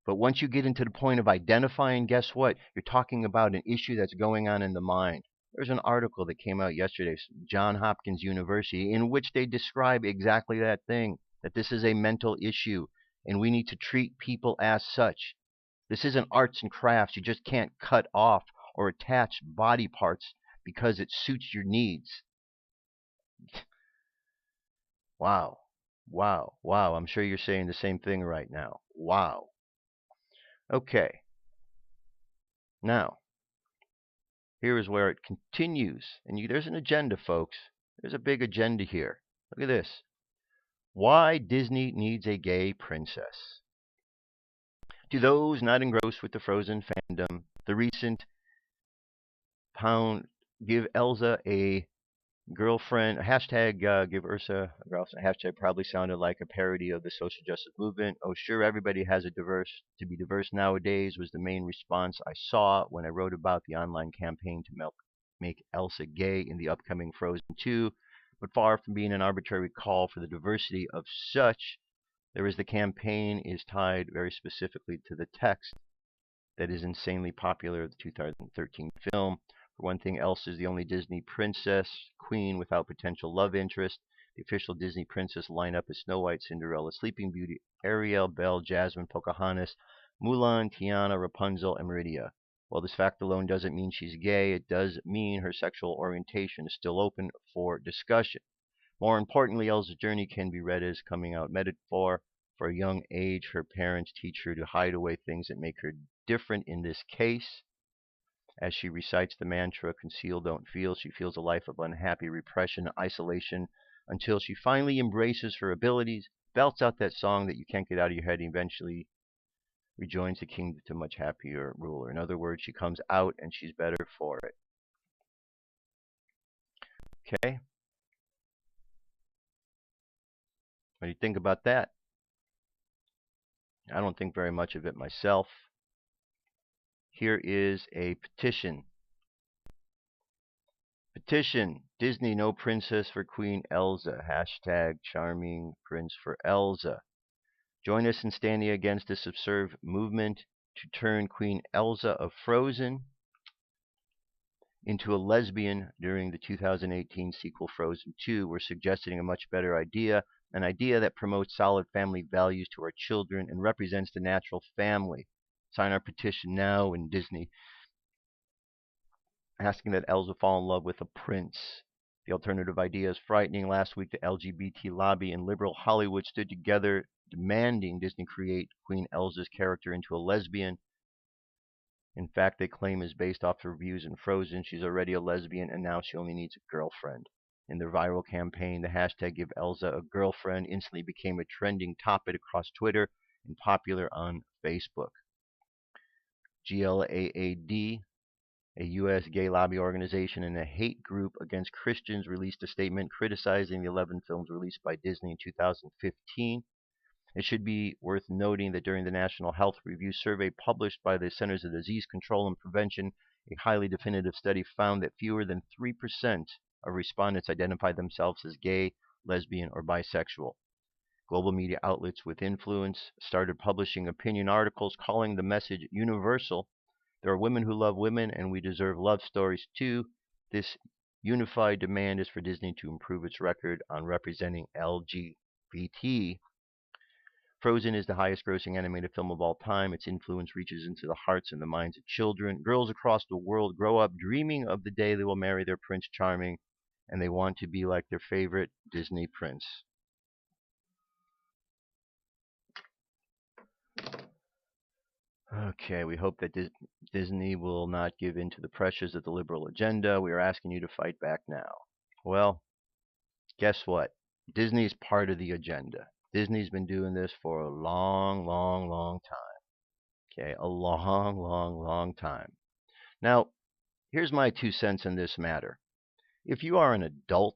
But once you get into the point of identifying, guess what? You're talking about an issue that's going on in the mind. There's an article that came out yesterday, Johns Hopkins University, in which they describe exactly that thing, that this is a mental issue, and we need to treat people as such. This isn't arts and crafts. You just can't cut off or attach body parts because it suits your needs. Wow. Wow. Wow. I'm sure you're saying the same thing right now. Wow. Okay. Now, here is where it continues. And there's an agenda, folks. There's a big agenda here. Look at this. Why Disney needs a gay princess. To those not engrossed with the Frozen fandom, the recent pound give Elsa a Girlfriend, hashtag give Ursa a girlfriend. Hashtag probably sounded like a parody of the social justice movement. Oh, sure, everybody has a to be diverse nowadays was the main response I saw when I wrote about the online campaign to make Elsa gay in the upcoming Frozen 2. But far from being an arbitrary call for the diversity of such, the campaign is tied very specifically to the text that is insanely popular, the 2013 film. For one thing, Elsa is the only Disney princess queen without potential love interest. The official Disney princess lineup is Snow White, Cinderella, Sleeping Beauty, Ariel, Belle, Jasmine, Pocahontas, Mulan, Tiana, Rapunzel, and Merida. While this fact alone doesn't mean she's gay, it does mean her sexual orientation is still open for discussion. More importantly, Elsa's journey can be read as coming out metaphor. For a young age, her parents teach her to hide away things that make her different. In this case, as she recites the mantra, conceal, don't feel, she feels a life of unhappy repression, isolation, until she finally embraces her abilities, belts out that song that you can't get out of your head, and eventually rejoins the kingdom to much happier ruler. In other words, she comes out and she's better for it. Okay? What do you think about that? I don't think very much of it myself. Here is a petition. Petition. Disney, no princess for Queen Elsa. Hashtag charming prince for Elsa. Join us in standing against this absurd movement to turn Queen Elsa of Frozen into a lesbian during the 2018 sequel Frozen 2. We're suggesting a much better idea, an idea that promotes solid family values to our children and represents the natural family. Sign our petition now in Disney, asking that Elsa fall in love with a prince. The alternative idea is frightening. Last week, the LGBT lobby and liberal Hollywood stood together demanding Disney create Queen Elsa's character into a lesbian. In fact, they claim is based off the reviews in Frozen. She's already a lesbian, and now she only needs a girlfriend. In their viral campaign, the hashtag Give Elsa a Girlfriend instantly became a trending topic across Twitter and popular on Facebook. GLAAD, a U.S. gay lobby organization and a hate group against Christians, released a statement criticizing the 11 films released by Disney in 2015. It should be worth noting that during the National Health Review survey published by the Centers of Disease Control and Prevention, a highly definitive study found that fewer than 3% of respondents identified themselves as gay, lesbian, or bisexual. Global media outlets with influence started publishing opinion articles calling the message universal. There are women who love women, and we deserve love stories too. This unified demand is for Disney to improve its record on representing LGBT. Frozen is the highest grossing animated film of all time. Its influence reaches into the hearts and the minds of children. Girls across the world grow up dreaming of the day they will marry their Prince Charming, and they want to be like their favorite Disney prince. Okay, we hope that Disney will not give in to the pressures of the liberal agenda. We are asking you to fight back now. Well, guess what? Disney's part of the agenda. Disney's been doing this for a long, long, long time. Okay, a long, long, long time. Now, here's my 2 cents in this matter. If you are an adult,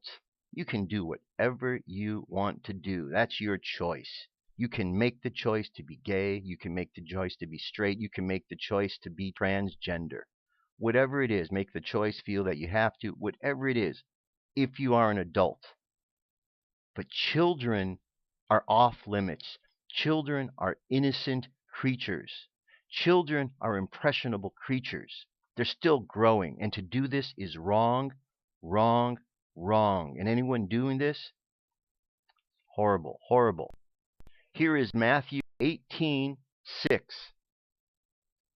you can do whatever you want to do. That's your choice. You can make the choice to be gay. You can make the choice to be straight. You can make the choice to be transgender. Whatever it is, make the choice, feel that you have to, whatever it is, if you are an adult. But children are off limits. Children are innocent creatures. Children are impressionable creatures. They're still growing, and to do this is wrong, wrong, wrong. And anyone doing this, horrible, horrible. Here is Matthew 18:6.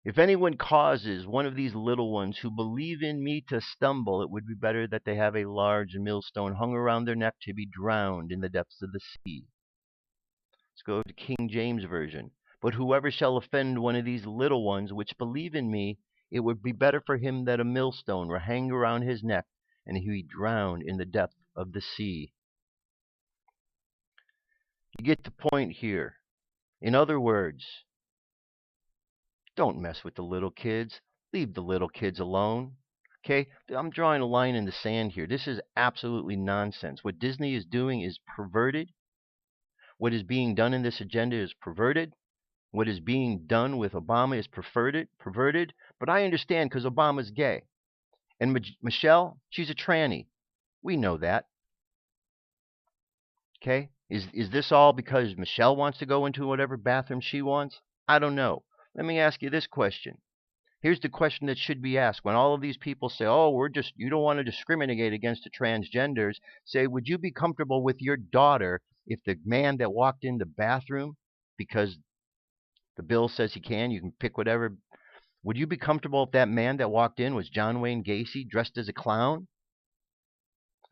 If anyone causes one of these little ones who believe in me to stumble, it would be better that they have a large millstone hung around their neck to be drowned in the depths of the sea. Let's go to King James Version. But whoever shall offend one of these little ones which believe in me, it would be better for him that a millstone were hanged around his neck, and he be drowned in the depth of the sea. You get the point here. In other words, don't mess with the little kids. Leave the little kids alone. Okay? I'm drawing a line in the sand here. This is absolutely nonsense. What Disney is doing is perverted. What is being done in this agenda is perverted. What is being done with Obama is perverted. But I understand because Obama's gay. And Michelle, she's a tranny. We know that. Okay? Is this all because Michelle wants to go into whatever bathroom she wants? I don't know. Let me ask you this question. Here's the question that should be asked when all of these people say, oh, you don't want to discriminate against the transgenders. Say, would you be comfortable with your daughter if the man that walked in the bathroom, because the bill says you can pick whatever, would you be comfortable if that man that walked in was John Wayne Gacy dressed as a clown?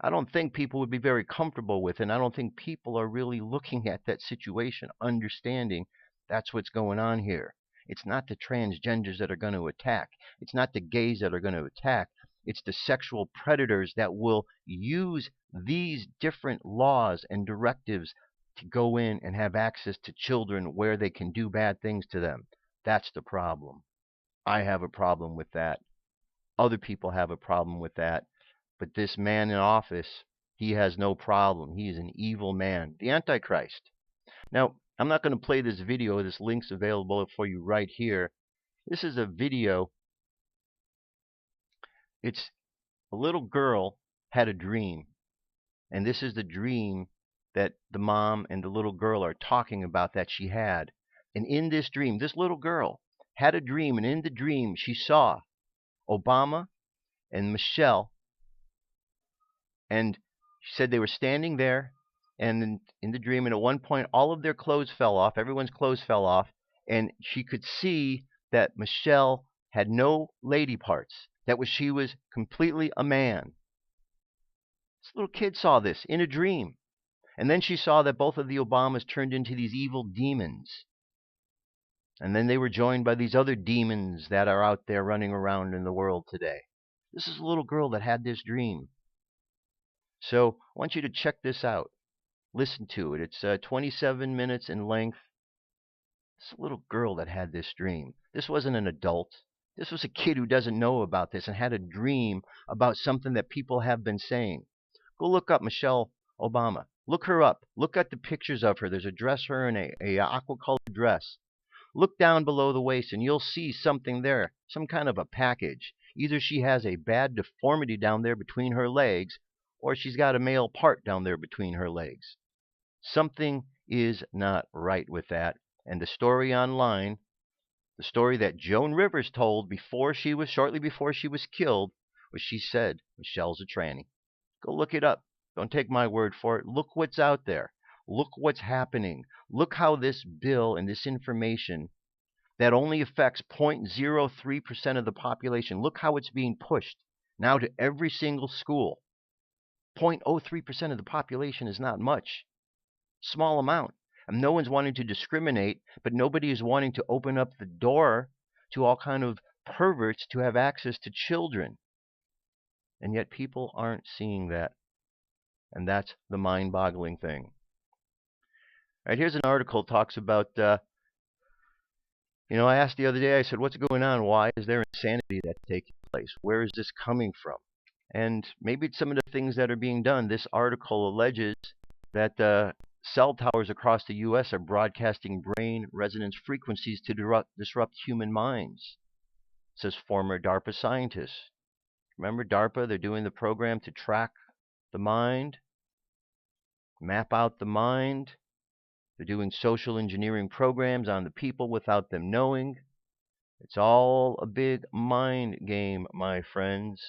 I don't think people would be very comfortable with it. And I don't think people are really looking at that situation, understanding that's what's going on here. It's not the transgenders that are going to attack. It's not the gays that are going to attack. It's the sexual predators that will use these different laws and directives to go in and have access to children where they can do bad things to them. That's the problem. I have a problem with that. Other people have a problem with that. But this man in office, he has no problem. He is an evil man, the Antichrist. Now, I'm not going to play this video. This link's available for you right here. This is a video. It's a little girl had a dream. And this is the dream that the mom and the little girl are talking about that she had. And in this dream, this little girl had a dream. And in the dream, she saw Obama and Michelle. And she said they were standing there, and in the dream, and at one point, all of their clothes fell off. Everyone's clothes fell off, and she could see that Michelle had no lady parts. She was completely a man. This little kid saw this in a dream. And then she saw that both of the Obamas turned into these evil demons. And then they were joined by these other demons that are out there running around in the world today. This is a little girl that had this dream. So I want you to check this out. Listen to it. It's 27 minutes in length. This little girl that had this dream. This wasn't an adult. This was a kid who doesn't know about this and had a dream about something that people have been saying. Go look up Michelle Obama. Look her up. Look at the pictures of her. There's a dress, her in a aqua-colored dress. Look down below the waist and you'll see something there, some kind of a package. Either she has a bad deformity down there between her legs, or she's got a male part down there between her legs. Something is not right with that. And the story online, the story that Joan Rivers told shortly before she was killed, was she said Michelle's a tranny. Go look it up. Don't take my word for it. Look what's out there. Look what's happening. Look how this bill and this information that only affects 0.03% of the population, look how it's being pushed now to every single school. 0.03% of the population is not much. Small amount. And no one's wanting to discriminate, but nobody is wanting to open up the door to all kind of perverts to have access to children. And yet people aren't seeing that. And that's the mind-boggling thing. All right, here's an article that talks about, I asked the other day, I said, what's going on? Why is there insanity that's taking place? Where is this coming from? And maybe it's some of the things that are being done. This article alleges that cell towers across the U.S. are broadcasting brain resonance frequencies to disrupt human minds, says former DARPA scientists. Remember DARPA? They're doing the program to track the mind, map out the mind. They're doing social engineering programs on the people without them knowing. It's all a big mind game, my friends.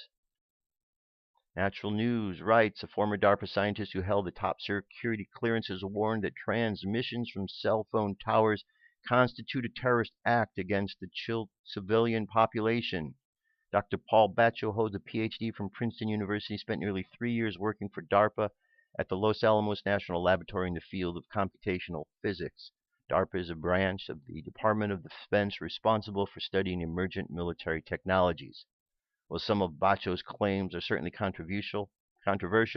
Natural News writes, a former DARPA scientist who held the top security clearances warned that transmissions from cell phone towers constitute a terrorist act against the civilian population. Dr. Paul Batcho holds a PhD from Princeton University, spent nearly 3 years working for DARPA at the Los Alamos National Laboratory in the field of computational physics. DARPA is a branch of the Department of Defense responsible for studying emergent military technologies. While some of Batcho's claims are certainly controversial,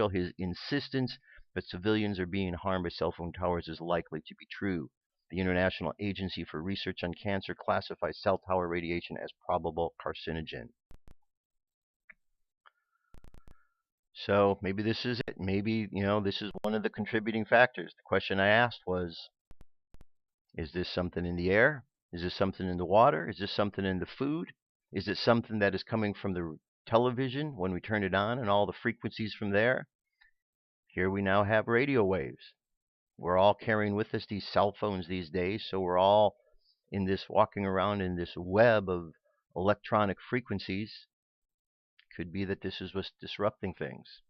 his insistence that civilians are being harmed by cell phone towers is likely to be true. The International Agency for Research on Cancer classifies cell tower radiation as probable carcinogen. So maybe this is it. Maybe, this is one of the contributing factors. The question I asked was, is this something in the air? Is this something in the water? Is this something in the food? Is it something that is coming from the television when we turn it on and all the frequencies from there? Here we now have radio waves. We're all carrying with us these cell phones these days, so we're all walking around in this web of electronic frequencies. Could be that this is what's disrupting things.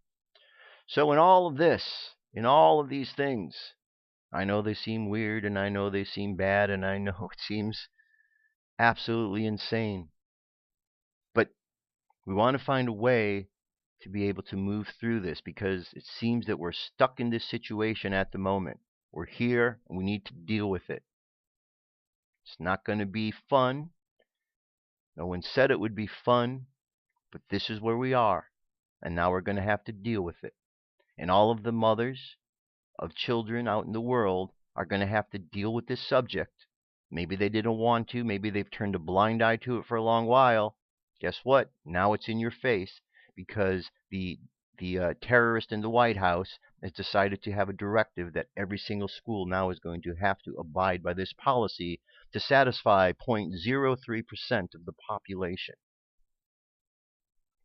So in all of this, in all of these things, I know they seem weird, and I know they seem bad, and I know it seems absolutely insane. But we want to find a way to be able to move through this, because it seems that we're stuck in this situation at the moment. We're here, and we need to deal with it. It's not going to be fun. No one said it would be fun, but this is where we are. And now we're going to have to deal with it. And all of the mothers of children out in the world are going to have to deal with this subject. Maybe they didn't want to. Maybe they've turned a blind eye to it for a long while. Guess what? Now it's in your face, because the terrorist in the White House has decided to have a directive that every single school now is going to have to abide by this policy to satisfy 0.03% of the population,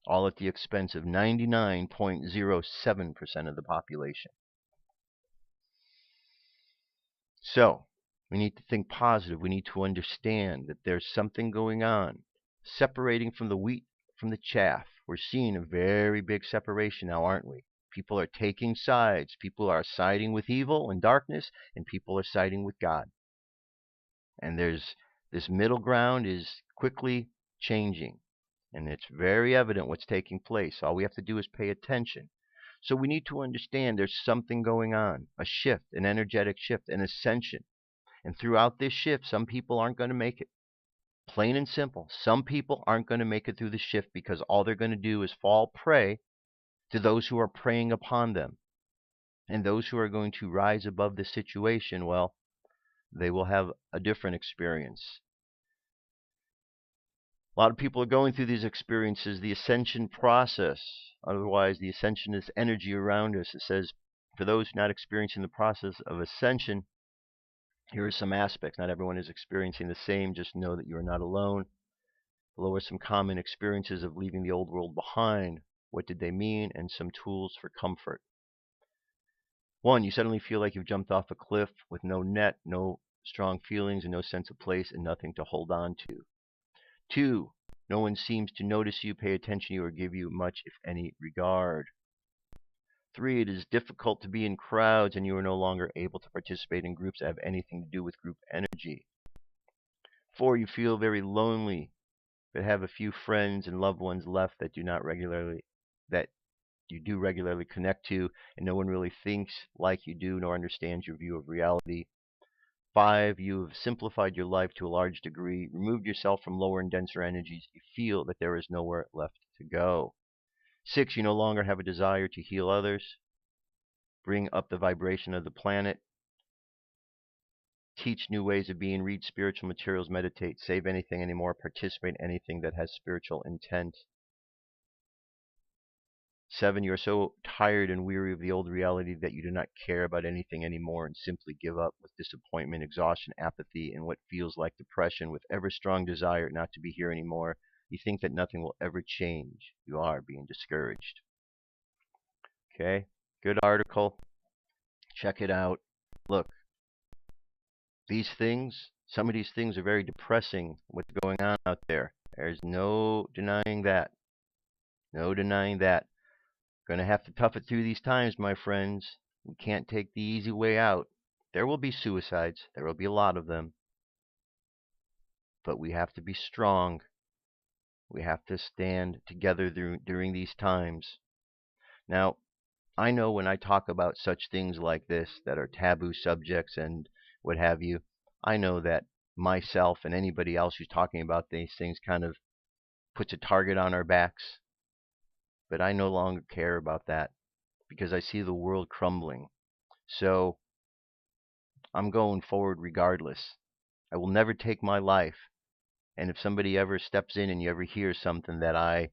all at the expense of 99.07% of the population. So we need to think positive. We need to understand that there's something going on, separating from the wheat from the chaff. We're seeing a very big separation now, aren't we? People are taking sides. People are siding with evil and darkness, and people are siding with God. And there's this middle ground is quickly changing, and it's very evident what's taking place. All we have to do is pay attention. So we need to understand there's something going on, a shift, an energetic shift, an ascension. And throughout this shift, some people aren't going to make it. Plain and simple. Some people aren't going to make it through the shift, because all they're going to do is fall prey to those who are preying upon them. And those who are going to rise above the situation, well, they will have a different experience. A lot of people are going through these experiences, the ascension process. Otherwise, the ascension is energy around us. It says, for those not experiencing the process of ascension, here are some aspects. Not everyone is experiencing the same. Just know that you are not alone. Below are some common experiences of leaving the old world behind. What did they mean? And some tools for comfort. 1, you suddenly feel like you've jumped off a cliff with no net, no strong feelings, and no sense of place, and nothing to hold on to. 2, no one seems to notice you, pay attention to you, or give you much, if any, regard. 3, it is difficult to be in crowds, and you are no longer able to participate in groups that have anything to do with group energy. 4, you feel very lonely, but have a few friends and loved ones left that you do regularly connect to, and no one really thinks like you do, nor understands your view of reality. 5, you have simplified your life to a large degree, removed yourself from lower and denser energies. You feel that there is nowhere left to go. 6, you no longer have a desire to heal others, bring up the vibration of the planet, teach new ways of being, read spiritual materials, meditate, save anything anymore, participate in anything that has spiritual intent. 7, you are so tired and weary of the old reality that you do not care about anything anymore, and simply give up with disappointment, exhaustion, apathy, and what feels like depression, with ever strong desire not to be here anymore. You think that nothing will ever change. You are being discouraged. Okay, good article. Check it out. Look, some of these things are very depressing, what's going on out there. There's no denying that. No denying that. Going to have to tough it through these times, my friends. We can't take the easy way out. There will be suicides. There will be a lot of them. But we have to be strong. We have to stand together during these times. Now, I know when I talk about such things like this that are taboo subjects and what have you, I know that myself and anybody else who's talking about these things kind of puts a target on our backs. But I no longer care about that, because I see the world crumbling. So I'm going forward regardless. I will never take my life. And if somebody ever steps in and you ever hear something that I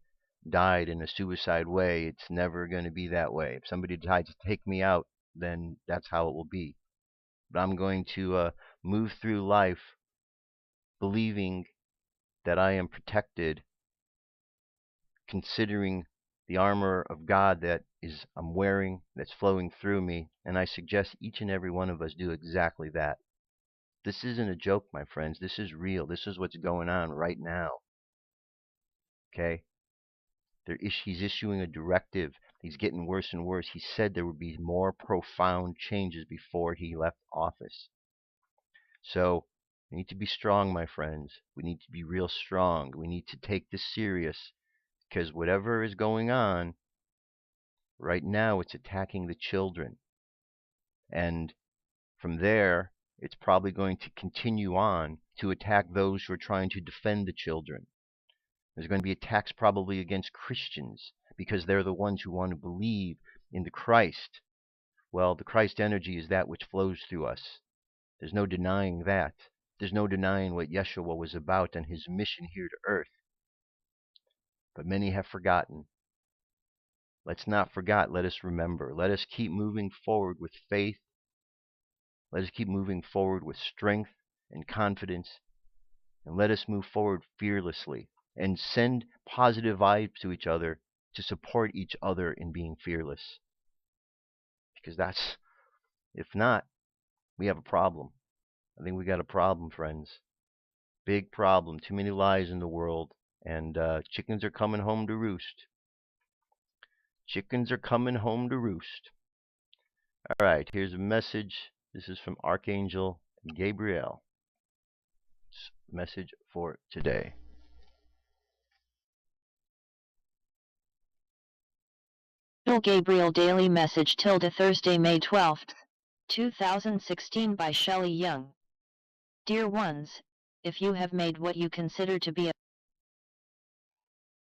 died in a suicide way, it's never going to be that way. If somebody decides to take me out, then that's how it will be. But I'm going to move through life believing that I am protected, considering the armor of God that I'm wearing, that's flowing through me, and I suggest each and every one of us do exactly that. This isn't a joke, my friends. This is real. This is what's going on right now. Okay? He's issuing a directive. He's getting worse and worse. He said there would be more profound changes before he left office. So we need to be strong, my friends. We need to be real strong. We need to take this serious, because whatever is going on right now, it's attacking the children. And from there, it's probably going to continue on to attack those who are trying to defend the children. There's going to be attacks probably against Christians, because they're the ones who want to believe in the Christ. Well, the Christ energy is that which flows through us. There's no denying that. There's no denying what Yeshua was about and his mission here to earth. But many have forgotten. Let's not forget. Let us remember. Let us keep moving forward with faith. Let us keep moving forward with strength and confidence. And let us move forward fearlessly and send positive vibes to each other to support each other in being fearless. Because if not, we have a problem. I think we got a problem, friends. Big problem. Too many lies in the world. And chickens are coming home to roost. Chickens are coming home to roost. All right, here's a message. This is from Archangel Gabriel. Message for today. Gabriel Daily Message tilde Thursday, May 12th, 2016 by Shelley Young. Dear ones, if you have made what you consider to be a...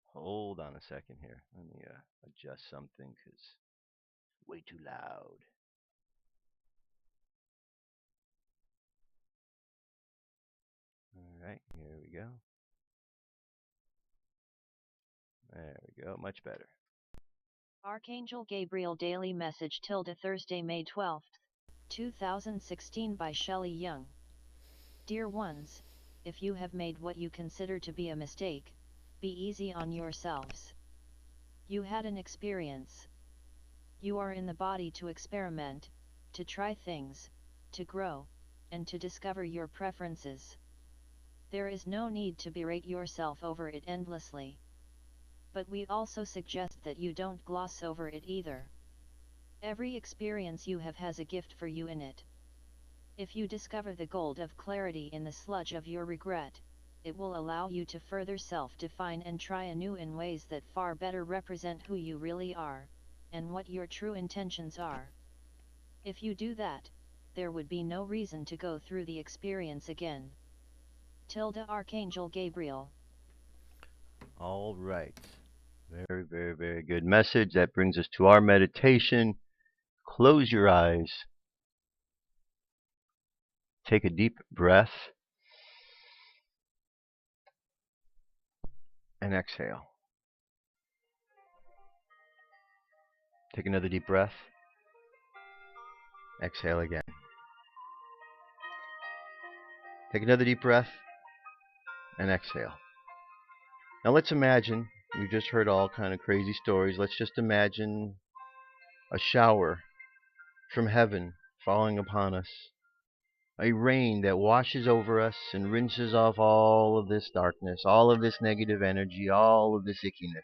Hold on a second here. Let me adjust something because it's way too loud. All right, here we go. There we go, much better. Archangel Gabriel Daily Message tilde Thursday, May 12th, 2016 by Shelley Young. Dear ones, if you have made what you consider to be a mistake, be easy on yourselves. You had an experience. You are in the body to experiment, to try things, to grow, and to discover your preferences. There is no need to berate yourself over it endlessly. But we also suggest that you don't gloss over it either. Every experience you have has a gift for you in it. If you discover the gold of clarity in the sludge of your regret, it will allow you to further self-define and try anew in ways that far better represent who you really are, and what your true intentions are. If you do that, there would be no reason to go through the experience again. Tilde Archangel Gabriel. All right. Very, very, very good message. That brings us to our meditation. Close your eyes. Take a deep breath. And exhale. Take another deep breath. Exhale again. Take another deep breath. And exhale. Now let's imagine, you just heard all kind of crazy stories. Let's just imagine a shower from heaven falling upon us. A rain that washes over us and rinses off all of this darkness, all of this negative energy, all of this ickiness.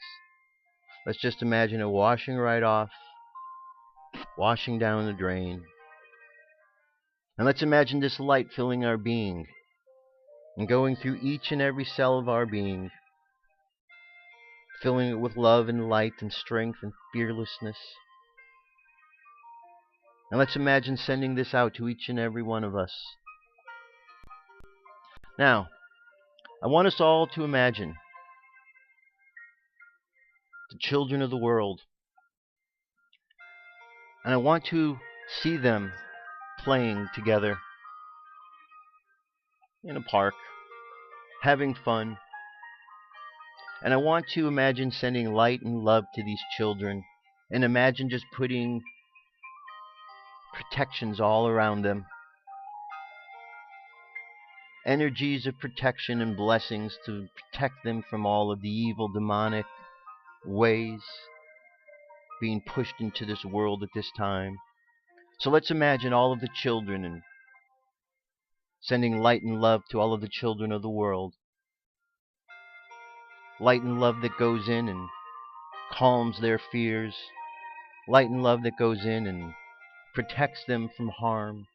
Let's just imagine it washing right off, washing down the drain. And let's imagine this light filling our being and going through each and every cell of our being, filling it with love and light and strength and fearlessness. And let's imagine sending this out to each and every one of us. Now, I want us all to imagine the children of the world. And I want to see them playing together in a park, having fun. And I want to imagine sending light and love to these children, and imagine just putting protections all around them. Energies of protection and blessings to protect them from all of the evil demonic ways being pushed into this world at this time. So let's imagine all of the children and sending light and love to all of the children of the world. Light and love that goes in and calms their fears. Light and love that goes in and protects them from harm.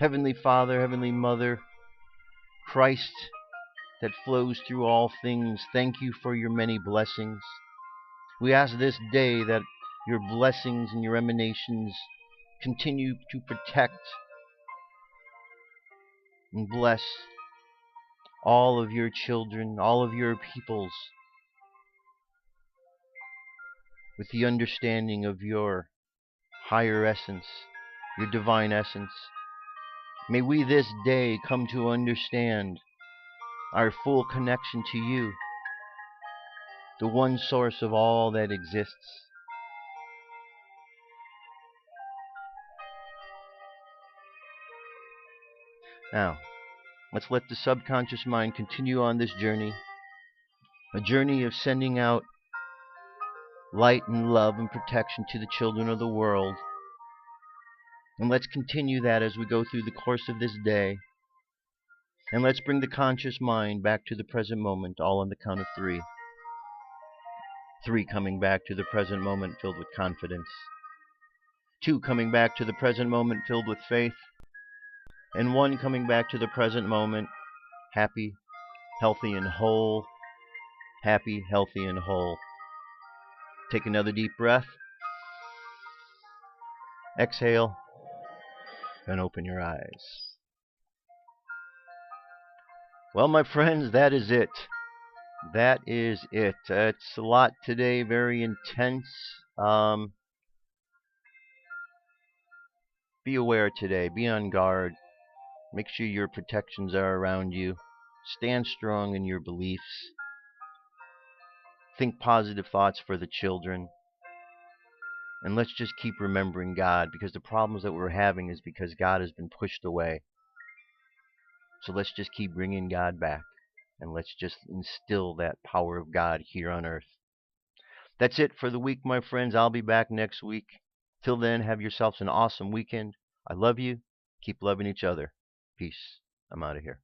Heavenly Father, Heavenly Mother, Christ that flows through all things, thank you for your many blessings. We ask this day that your blessings and your emanations continue to protect and bless all of your children, all of your peoples, with the understanding of your higher essence, your divine essence. May we this day come to understand our full connection to you, the one source of all that exists. Now, let's let the subconscious mind continue on this journey, a journey of sending out light and love and protection to the children of the world. And let's continue that as we go through the course of this day. And let's bring the conscious mind back to the present moment, all on the count of 3. 3 coming back to the present moment filled with confidence. 2 coming back to the present moment filled with faith. And 1 coming back to the present moment happy, healthy, and whole. Happy, healthy, and whole. Take another deep breath. Exhale. And open your eyes. Well, my friends, that is it. That is it. It's a lot today, very intense. Be aware today. Be on guard. Make sure your protections are around you. Stand strong in your beliefs. Think positive thoughts for the children. And let's just keep remembering God, because the problems that we're having is because God has been pushed away. So let's just keep bringing God back. And let's just instill that power of God here on earth. That's it for the week, my friends. I'll be back next week. Till then, have yourselves an awesome weekend. I love you. Keep loving each other. Peace. I'm out of here.